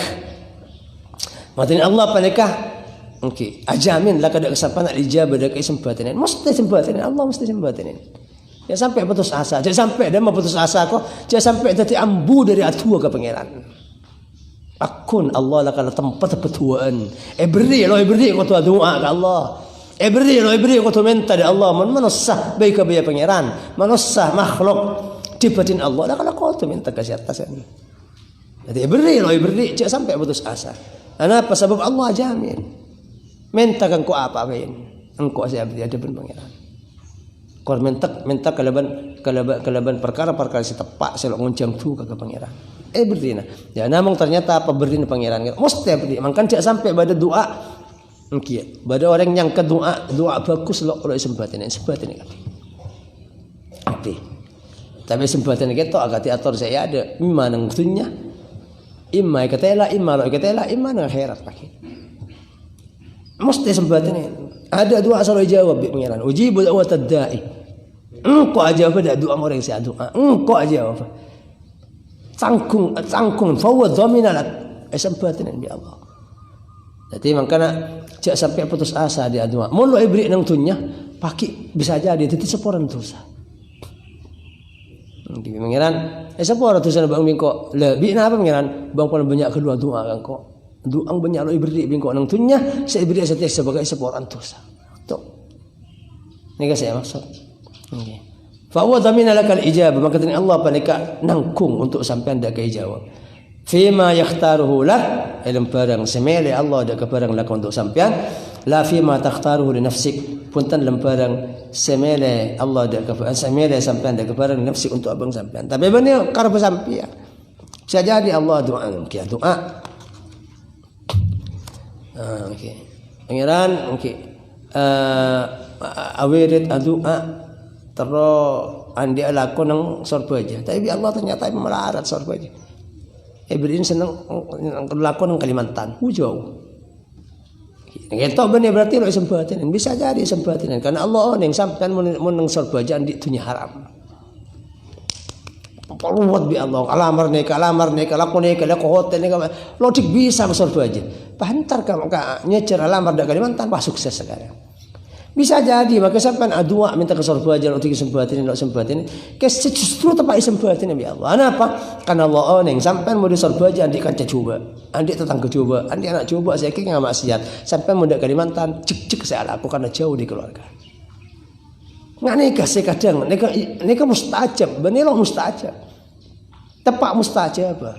Maksudnya Allah paneka okey, ajamin lah kada kesempatan ijabah dak kesempatan. Mesti kesempatan Allah mesti kesempatan. Ya sampai putus asa, jangan sampai dah putus asa kok, jangan sampai tadi ambu dari atua ke pangeran. Akun Allah lah kalau tempat petuaan. Beri kau tu doa ke Allah. Beri kau tu minta dari Allah. Manusia baik ke biaya pangeran, manusia makhluk dibatin Allah lah kalau kau tu minta kasih atasan. Jadi beri, jangan sampai putus asa. Kenapa? Sebab Allah jamin. Minta kan kau apa ini? Engkau saya beri ada pangeran. Kau minta keleban perkara si tepak selok nguncam tu ke pangeran. Beri na. Ya namang ternyata apa beri na pangeran. Mesti beri. Makan cak sampai pada doa. Engkiat. Pada orang yang doa bagus lo kalau sempatan ini kan. Oke. Tapi sempatan kita agak diatur saya ada. Imma nang dunya. Imma ikatela, imma lo ikatela, imma nang akhirat pakai. Mesti sempatan ini. Ada doa selalu jawab pangeran. Ujibu da'watad da'i. Engkau aja pada doa orang yang saya doa. Engkau aja apa? Cangkung. Fawad dhaminalak. Sempatan ini Allah. Jadi makanya cak sampai putus asa dia doa. Mulu ibri nang tunya paki bisa jadi titik seporan dosa. Pangeran, seporan dosa bang bingko. Lebih apa pangeran? Bang paling banyak kedua doa kan kok. Doang banyak lo ibri bingko nang tunya saya ibri setiap sebagai seporan dosa. Tuh. Ini kan saya maksud. Okay. Fa huwa dhamina lakal ijabah. Maka Allah panika nangkung untuk sampean dak jawab. Fima yakhtaruhu lak ilm barang semele Allah dak barang lak untuk sampean la fima takhtaruhu li nafsik punten lem barang semele Allah dak semele sampean dak barang nafsik untuk abang sampean. Tapi benar karep sampean. Bisa jadi Allah doa mungkin doa. Okey. Pangeran okey. Awirid doa terus andi lakon nang sorba aja. Tapi Allah ternyata melarat sorba aja. Beriin senang lakon nang Kalimantan. Jauh. Kita benar berarti lo sempatan. Bisa jadi sempatan karena Allah yang sampean mun nang sorba aja di dunia haram. Perluat bi Allah alamar neka lakon neka hotel neka lodik bisa sorba aja. Pahantar ka nyecer alamar dak Kalimantan pas sukses sekarang. Bisa jadi maka sampean doa minta ke sorba aja untuk kesempatan justru tepat kesempatan ya Allah. Kenapa? Karena Allah yang sampean mau di sorba aja andik kanca coba. Andik tetangga coba, andik anak coba saya kira enggak maksiat. Sampean mau di Kalimantan cek saya laku karena jauh di keluarga. Nggak nikah saya kadang nikah mustajab, bener mustajab. Tepat mustajab apa?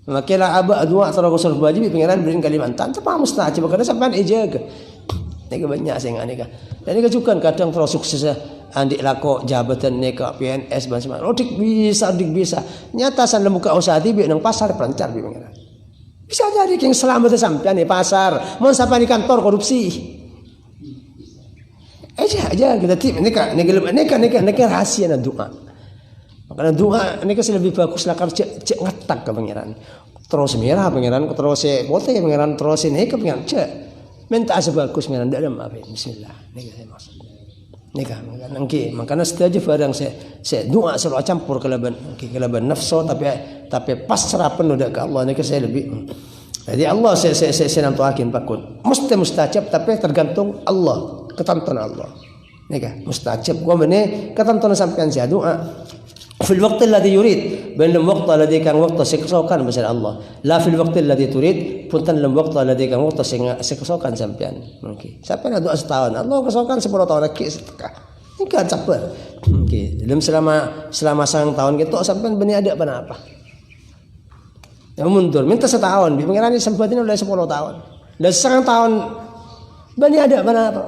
Makanya abah doa terus sorba aja pengiran beriin Kalimantan tepat mustajab karena sampean ijaga. Neka banyak saya neka. Dan neka juga kadang terus sukses andik lako jabatan neka PNS dan semua. Dik bisa. Nyata san lembuka usaha tibi nang pasar pelancar bi pangeran. Bisa jadi yang selamat sampean di pasar, mau sampai di kantor korupsi. Aja kita tip neka rahasia na doa. Makanya doa neka lebih bagus lah cek ngetak ke pangeran. Terus merah pangeran, terus bote pangeran, terus neka pangeran cek. Minta sebagus menanda dalam apa? Bismillah. Ini saya maksud. Nikah nangki makana setiap barang saya doa selalu campur kelaban nafsu tapi pasrah penuh ke Allah nikah saya lebih. Jadi Allah saya nantuakin pakun mesti mustajab tapi tergantung Allah ketentuan Allah. Nikah mustajab gua mene ketentuan sampean saya doa fil waqti alladhi yurid bain lam waqti alladhi kan waqti seksokan besar Allah la fil waqti alladhi turid punten lam waqti alladhi kan waqti seksokan sampean mungkin sampean doa setahun Allah kesokan 10 tahun lagi sedekah ini kan sabar okey dalam selama sang tahun gitu sampean beni ada apa yang mundur minta setahun bi pengirani sempatin oleh 10 tahun dan sang tahun beni ada apa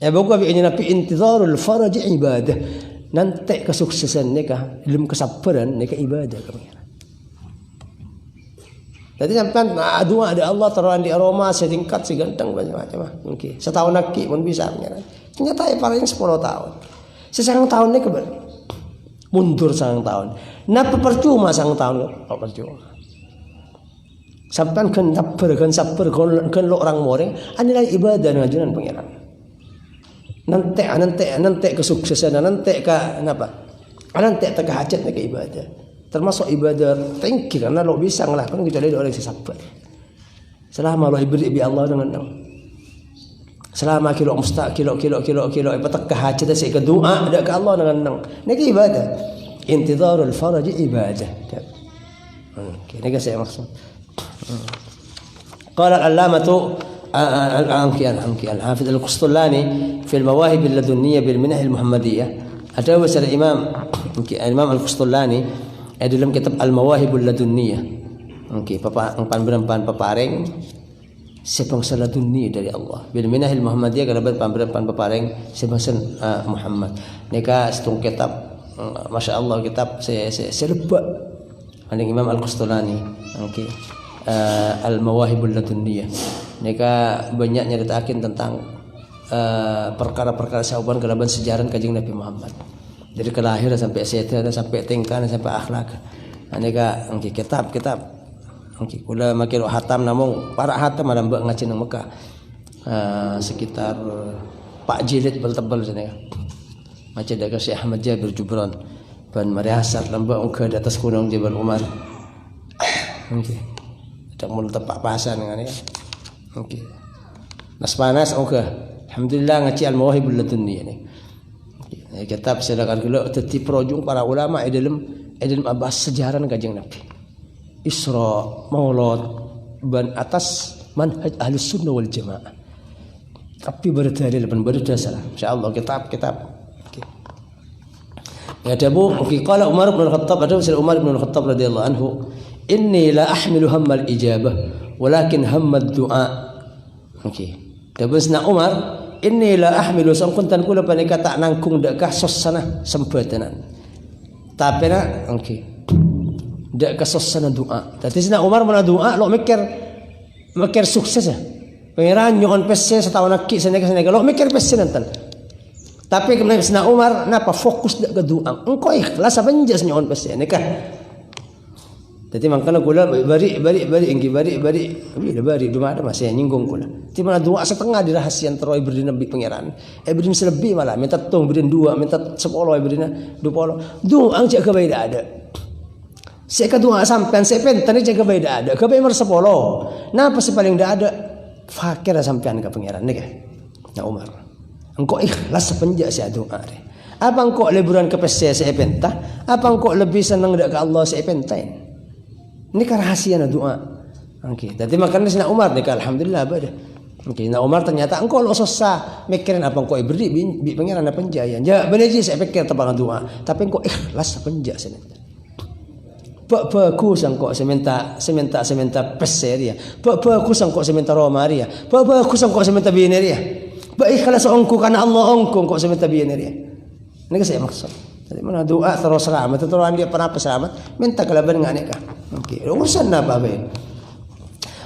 ya buku bi nabi intizarul faraj ibadah nanti kesuksesan nikah, ilmu kesabaran nikah ibadah kepengiran. Jadi sampai doa ada Allah teruan di aroma setingkat seganteng macam-macam. Mungkin setahun lagi pun bisa pengiran. Ternyata paling 10 tahun. Sesang tahun nikah mundur sang tahun. Napa percuma sang tahun? Oh percuma. Sampai kan sabar kan lo orang moreng, anilah ibadah ngajunan pengiran. Nanti kesuksesan nanti ke hajat ke ibadah termasuk ibadah tinggi karena lo bisa ngelakukan kecuali orang yang sabar selama lo ibri bi Allah dengan selama kilo petak ke hajat saya ke doa ada ke Allah dengan ini ibadah intizarul faraj ibadah ini saya maksud qala al-allamatu الحافظ القسطلاني في المواهب اللدنية بالمنح المحمدية أجاوز الإمام القسطلاني dalam kitab Al-Mawahib Al-Ladunniyah paparing sebangsa ladunni dari Allah bil minahil Muhammadiyah kalaban paparing sebangsa Muhammad nika setung kitab Masya Allah kitab seleba aning Imam Al-Qustulani Al-Mawahib Al-Ladunniyah nika banyak nyeritakan tentang perkara-perkara sahuban kalaban sejarah kanjeng Nabi Muhammad dari kelahiran sampai setan sampai tingkah sampai akhlak nika kitab kula makin hatam namun para hatam ada mbak ngaji nang Mekah sekitar 4 jilid tebal sana macam daga Syekh Ahmad Jabir Jubran ban mariasat lembak ungka di atas gunung Jabal Umar tak mul tepak pasan ngane nas panas alhamdulillah ngaji Al-Mawahib Al-Ladunniyah ni kitab silakan kula teti projung para ulama dalam abas sejarah kanjeng Nabi Isra Maulud ban atas manhaj Ahlus Sunnah wal Jamaah tapi berdalil ban berdasar insyaallah kitab ya dabu qala Umar bin Al-Khattab Umar bin Al-Khattab radhiyallahu anhu inni la ahmilu hammal ijabah walakin hammad du'a dabasna Umar inni la ahmilu sangkuntan kula panika tak nangkung dak kasosana sempatanan tapi na dak kasosana doa dadi sina Umar mana doa lo mikir sukses ya pangeran nyon pesse setahun lagi senega lo mikir pesse nanten tapi kemudian sina Umar napa fokus dak ke doa engko ikhlas apa njas nyon pesse nikah. Jadi makanya kula bari cuma ada masih nyinggung kula. Di mana 2 setengah dirahasian teroi beri nabi pangeran. Beri selebih malah minta tong beri 2 minta 10 beri 20. Doa cek beda ada. Saya kedua sampean saya pentan cek beda ada. Kebai mer 10. Napa sih paling dak ada? Fakir sampean ke pangeran nih nah Umar. Engkau ikhlas sepenjak saya doa deh. Apa engkau liburan ke PC saya pentah? Apa engkau lebih senang dak ke Allah saya pentain? Ini kan rahasia doa. Jadi makanya sina Umar nika alhamdulillah ada. Nah Umar ternyata engkau lo susah mikirin apa engkau beri bi pangeran apa penjaya. Ya bener sih saya pikir tentang doa, tapi engkau ikhlas penjaya sini. Bagus engkau seminta peseria. Bagus engkau seminta romaria. Bagus engkau seminta bineria. Ikhlas engkau karena Allah engkau seminta bineria. Ini saya maksud. Jadi mana doa terus selamat, terus dia pernah selamat, minta kelaban nggak nikah. Urusan apa be?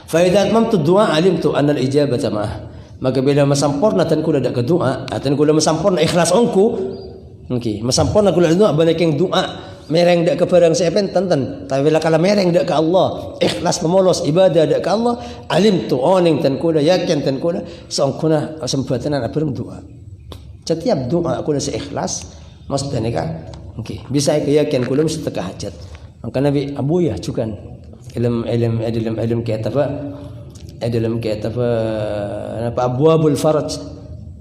Faidat mamtu doa alim tu anal ijabah mah. Maka bila masampurna tan kula dak doa, tan kula masampurna ikhlas ongku. Masampurna kula doa banyak yang doa mereng dak ke barang saya pentan. Tapi bila kala mereng dak ke Allah, ikhlas memolos ibadah dak ke Allah, alim tu oning tan kula yakin tan kula songkuna sembatanan apa doa. Setiap doa kula seikhlas maksudnya ni kan. Okey, bisa yakin kula mesti teka hajat. Maka Nabi Abu ya juga ilm kita apa abwabul faraj.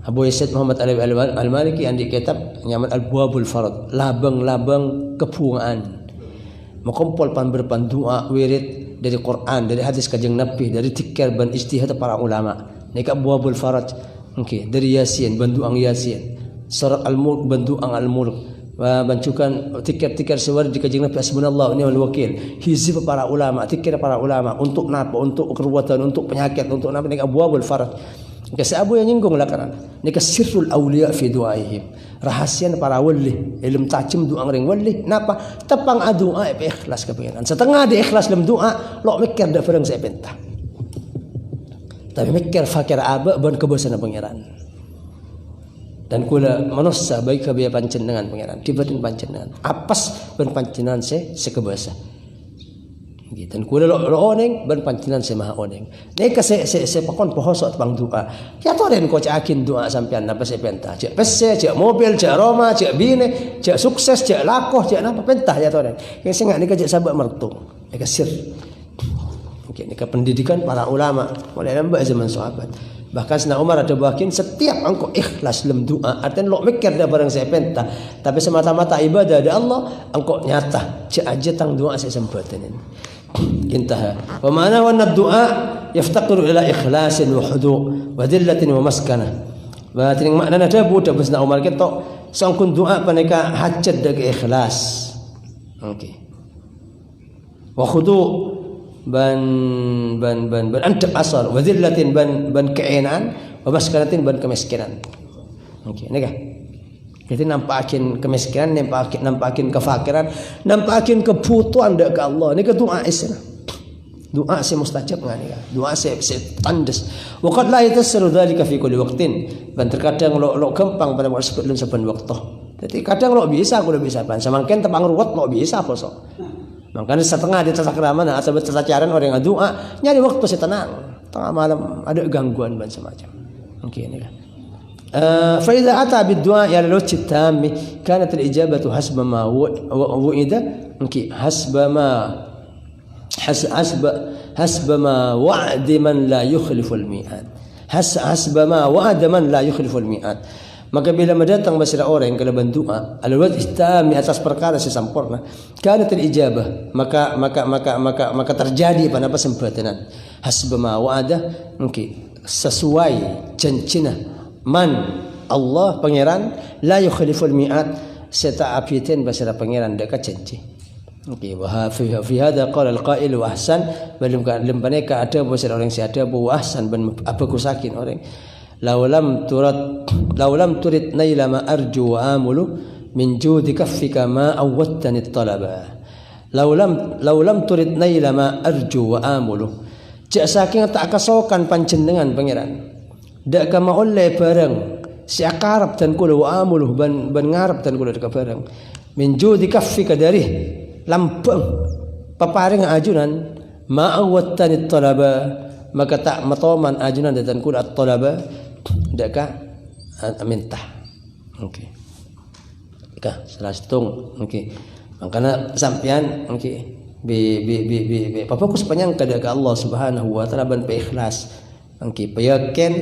Abu Yazid Muhammad Al-Maliki andi kitab nyaman abwabul faraj, labang-labang kebungaan. Mengkumpul pan doa wirid dari Quran, dari hadis Kanjeng Nabi, dari zikir dan ijtihad para ulama. Nika abwabul faraj. Okey, dari Yasin, banduang Yasin. Surat Al-Mulk, banduang Al-Mulk. Bancukan tikar-tikar sewar di Kanjeng Nabi hasbunallahu wa ni'mal wakil. Hizib para ulama, tikir para ulama untuk napa, untuk keruwatan, untuk penyakit, untuk napa nika abwabul faraj. Kasi Abu yang nyinggung lah kan. Nika sirrul awliya fi du'aihim. Rahasia para wali, ilmu tajam doa ring wali. Napa? Tepang doa ikhlas ka pengiran. Setengah di ikhlas dalam doa, lo mikir dak bareng saya pentah. Tapi mikir fakir aba ban kebosan pengiran. Dan kula manusia baik kabeh panjenengan pangeran dibanding panjenengan apas ben panjenengan sekebasa gitu. Dan kula lo oneng ben panjenengan maha oneng nek se pakon pohoso pang doa ya to den ko cakin doa sampean napa se pentah cek pese cek mobil cek roma cek bine cek sukses cek lakoh cek napa pentah ya to den ke sing nek cek sabak mertu nek sir oke nek pendidikan para ulama mulai nambah zaman sahabat. Bahkan Sayyidina Umar ada bahagian setiap engkau ikhlas dalam doa artinya lo mikir dah barang saya pentah tapi semata-mata ibadah ada Allah engkau nyata cek aja tang doa saya sempatan ini intaha wa ma'ana wa ad-du'a yaftaqiru ila ikhlasin wa hudu' wa dillatin wa maskanah wa tining maknana dabu Sayyidina Umar ketok sangkun doa paneka hajat dak ikhlas okey wa khudu' ban antep asal wa dillatin ban keenan wa maskanatin ban kemiskinan. Okey ni kan. Jadi nampakin kemiskinan, nampakin kefakiran, nampakin kebutuhan dak ke Allah. Ni ke doa isna. Doa si mustajab ngani kan. Doa si tandes. Wa qad la yatasaru dzalika fi kulli waqtin. Dan terkadang lo gampang pada waktu saben waktu. Jadi kadang lo bisa, kudu bisa ban. Samangken tepang ruwet lo bisa poso. Makanya setengah di tata kerama atau tata caran orang yang doa nyari waktu si tenang tengah malam ada gangguan dan semacam mungkin ini kan fa idza ata bid du'a ya lil wajhi tammi kanat al ijabatu hasba ma wu'ida mungkin hasba ma wa'd man la yukhlifu al mi'ad hasba ma wa'd man la yukhlifu al mi'ad. Maka bila mendatang masalah orang yang kalaban doa al-wajh istami atas perkara sempurna kanat al-ijabah maka terjadi pada kesempatan hasba ma wa'ada mungkin sesuai janjina man Allah pangeran la yukhliful mi'ad seta apitin basara pangeran dekat janji okey wa fi hada qala al-qa'il wa ahsan belum lembaneka ada basara orang si ada wa ahsan ben apa kusakin orang laulam turid naila ma arju wa amulu min judi kaffika ma awwattani at-talaba laulam turid naila ma arju wa amulu cak saking tak kasokan panjenengan pangeran dak ka maolle bareng si akarab dan kula wa amulu ban ngarep dan kula dak bareng min judi kaffika dari lampung paparing ajunan ma awwattani at-talaba maka tak matoman ajunan dan kula at-talaba daka minta okey ka salah setung okey makana sampean okey bi fokus panjang kepada Allah Subhanahu wa taala ban ikhlas okey yakin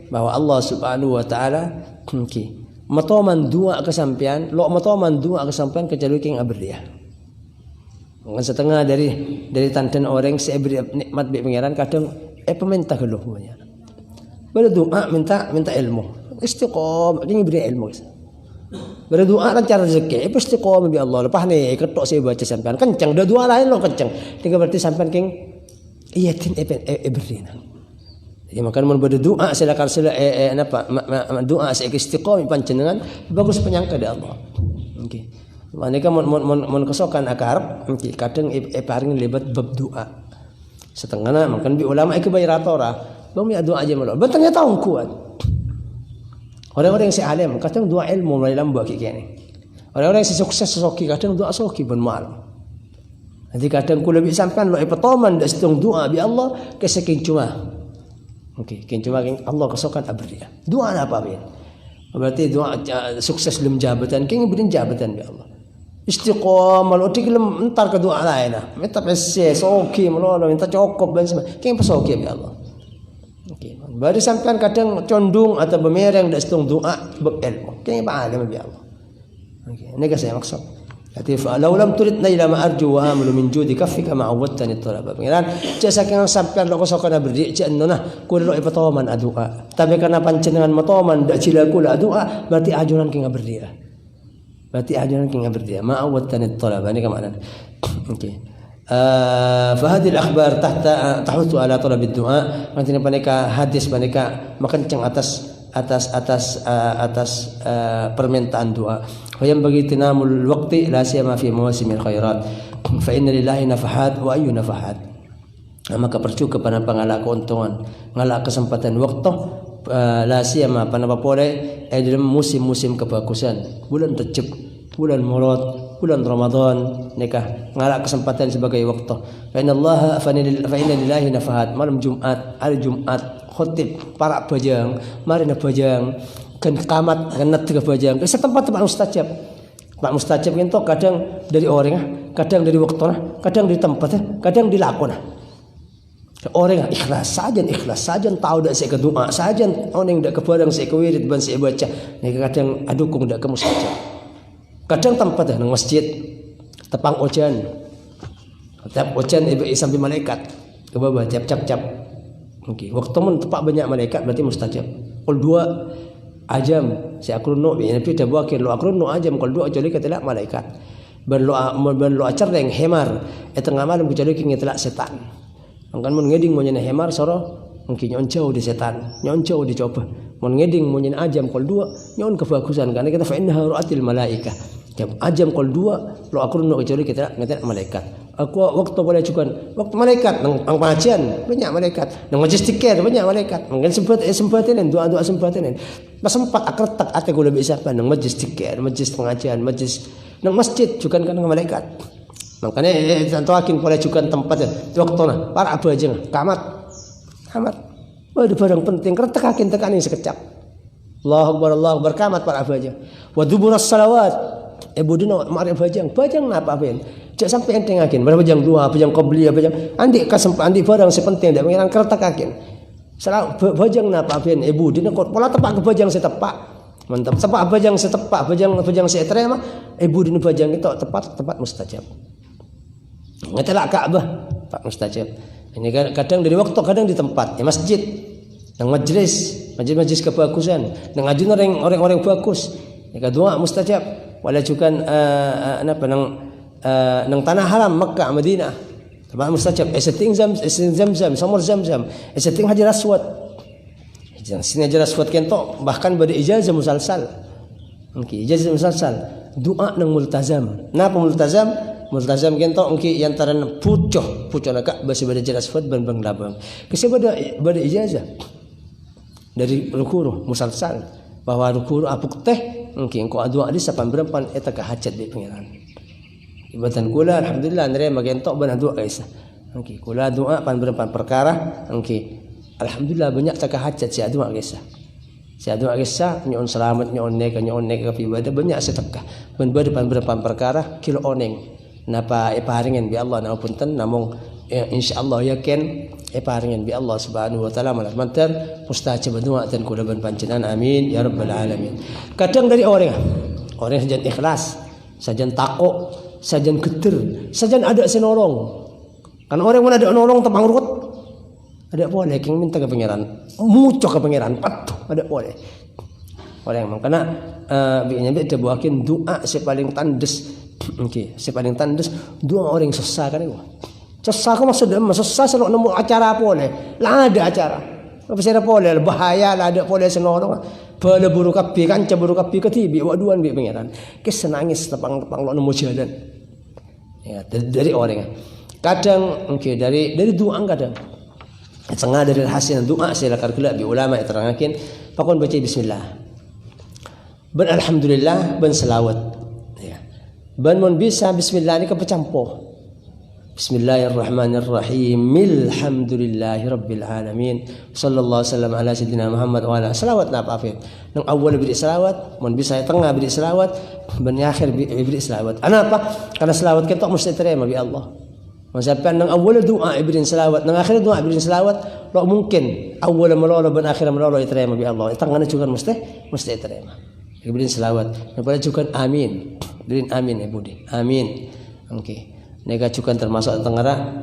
bahwa Allah Subhanahu wa taala okey matoman doa ke sampean lo matoman doa ke sampean kecuali king abriya mungkin setengah dari tandan orang seberi nikmat bi pangeran kadang pemerintah geluh punya berdoa minta ilmu istiqomah ini beri ilmu berdoa lancar rezeki istiqomah bi Allah lepas ni ketok saya baca sampean kencang dah doa lain lo kencang tinggal berarti sampean king iyatin beri jadi makan mun berdoa silakan apa doa saya istiqomah panjenengan bagus penyangka dari Allah okey maneka mun kesokan akar kadang paring lebat bab doa setengahna makan bi ulama iki bayar ora bang mi doa aja malu betulnya tahu kuat orang-orang yang si alim kadang doa ilmu mulai lambak kayak gini orang-orang yang si sukses soki kadang doa soki pun mal jadi kadang ku lebih sampean lo petoman dak setong doa bi Allah keseking cuma okey kin cuma Allah kesokan abriya doa apa bin Berarti doa sukses dalam jabatan, kini beri jabatan ya Allah. Istiqomah, lo dikelem entar ke doa lain lah. Minta peses, oke, melolo, minta cukup dan sebagainya. Kini pas oke ya Allah. Oke, baru sampai kadang condong atau bemereng dan setung doa berilmu. Kini pak alim ya Allah. Oke, ini kan saya maksud. Jadi kalau lam turid naila ma arju wa amalu min judi kaffika ma awwadtani talaba. Pengiran jasa kang sampean lo kosokana berdi janno nah kulo ipatoman adua. Tapi karena pancenengan matoman dak cila kula adua berarti ajuran king berdi. Berarti ajuran king berdi. Ma awwadtani talaba ini kemana? Okey. فهذه الأخبار تحث على طلب الدعاء. Nanti paneka hadis paneka makencang atas permintaan doa. Yang bagi tinamul waktu la siyama fi mawasimil khairat. Fa inna lillahi nafahat wa ayu nafahat. Maka percu kepada pangala keuntungan, ngala kesempatan waktu la siyama panapa pole dalam musim-musim kebagusan. Bulan Rajab, bulan Maulud, bulan Ramadan nikah ngala kesempatan sebagai waktu. Fa inna lillahi nafahat. Malam Jumat, hari Jumat khotib para bajang, mari na bajang kan kamat kan net ke bajang. Ke tempat-tempat mustajab. Pak mustajab itu kadang dari orang, kadang dari waktu, kadang di tempat, kadang di lakon. Orang ikhlas saja tahu dak saya doa saja orang dak kebarang saya wirid ban saya baca. Nek kadang adukung dak ke mustajab. Kadang tempat nang masjid tepang ojan. Tiap ojan ibu sampai malaikat ke bawah cap. Okey, waktu mun tepak banyak malaikat berarti mustajab. Qul 2 ajam si akrunu bi nabi tabakir lo akrunu ajam qul 2 kecuali ketelak malaikat. Ben lo acereng hemar tengah malam kecuali king telak setan. Angkan mun ngeding mun nyana hemar soro mungkin nyon jauh di setan, nyon jauh dicoba. Mun ngeding mun nyana ajam qul 2 nyon kebagusan karena kita fa innaha ru'atil malaikah. Jam ajam qul 2 lo akrunu kecuali ketelak malaikat. Aku waktu boleh juga waktu malaikat nang pengajian banyak malaikat nang majlis tikir banyak malaikat mungkin sempatan doa sempatan pas sempat akretak ate gula bisa apa nang majlis tikir majlis pengajian majlis nang masjid juga kan malaikat makanya tantoakin boleh juga tempat waktu nah para abajeng kamat ada barang penting kertekakin tekanin sekejap Allahu Akbar kamat para abajeng wa duburas salawat ibu dina mari bajang napa ben jak sampai enteng akin berapa jam 2 bajang qabli bajang andi kasempatan andi barang sepenting dak mengiran kertak akin salah bajang napa ben ibu dina kok pola tepak ke bajang setepak mantap tepak bajang setepak bajang seterema ibu dina bajang itu tepat mustajab ngetelak Ka'bah Pak mustajab ini kadang dari waktu kadang di tempat ya masjid nang majlis kebagusan nang ajun orang bagus ya doa mustajab wala juga nang tanah haram Makkah Madinah tempat mustajab eseting Zamzam samur Zamzam eseting Hajar Aswad sini Hajar Aswad kento bahkan pada ijazah musalsal ijazah musalsal doa nang multazam napa multazam kento yang taran pucoh nak basi pada Hajar Aswad ban bang labang kese pada ijazah dari rukuruh musalsal bahwa rukuruh apuk teh engko doa di sapan berempan eta ka hajat di pangeran ibatan kula alhamdulillah nerema gentok ban doa guys. Okey, kula doa pan berempan perkara okey. Alhamdulillah banyak tak hajat si doa guys. Si doa guys nyon selamat nyon nek ka ibadah banyak sedekah. Ban pan berempan perkara kilo oneng. Napa paringen bi Allah na punten namung insyaallah yakin paringen bi Allah subhanahu wa taala mantar mustajab doa dan kula ban panjenengan amin ya rabbal alamin. Kadang dari orang sajan ikhlas, sajan takok sajan geter, sajan ada senorong. Kan orang mana ada nolong tepang urut, ada boleh. King minta ke pangeran, mucok ke pangeran, patuh ada boleh. Orang makana biasanya dia buakin doa sepaling tandes, okay, sepaling tandes doa orang sesah kan itu. Sesah kau maksudnya sesah selalu nemu acara boleh, lah ada acara. Apa sih ada boleh bahaya lah ada boleh senorong. Bala buru kapi kanca buru kapi ketibi waduan bi pangeran. Kes nangis tepang lo nemu jalan. Ya dari orang. Kadang okay, dari doa kadang. Setengah dari hasil doa saya lakar kula bi ulama terangkan pakon baca bismillah. Ben alhamdulillah ben selawat. Ya. Ben mun bisa bismillah ni kapecampo. Bismillahirrahmanirrahim. Alhamdulillahi rabbil alamin. Sallallahu wasallam ala sayyidina Muhammad wa ala salawat na afif. Nang awal beri selawat, mun bisa tengah beri selawat, ban akhir beri selawat. Kenapa? Karena selawat kita mesti terima bi Allah. Masapan nang awal doa beri selawat, nang akhir doa beri selawat, lo mungkin awal melolo ban akhir melolo terima bi Allah. Tengahnya juga mesti terima. Beri selawat. Daripada juga amin. Beri amin ya Budi. Amin. Oke. Nega juga termasuk tengara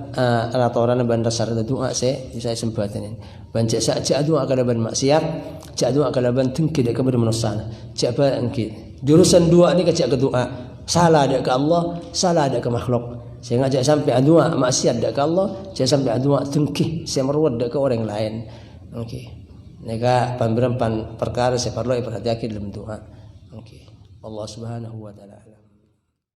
rata-rata ban dasar doa saya bisa sempatin. Ban cak doa kada ban maksiat, cak doa kada ban tengki dak kepada manusia. Cak ban engki. Jurusan doa ni cak doa salah dak ke Allah, salah dak ke makhluk. Saya ngajak sampai doa maksiat dak ke Allah, saya sampai doa tengki, saya meruat dak ke orang lain. Okey. Nega pan perkara saya perlu perhatikan dalam doa. Okey. Allah Subhanahu wa taala.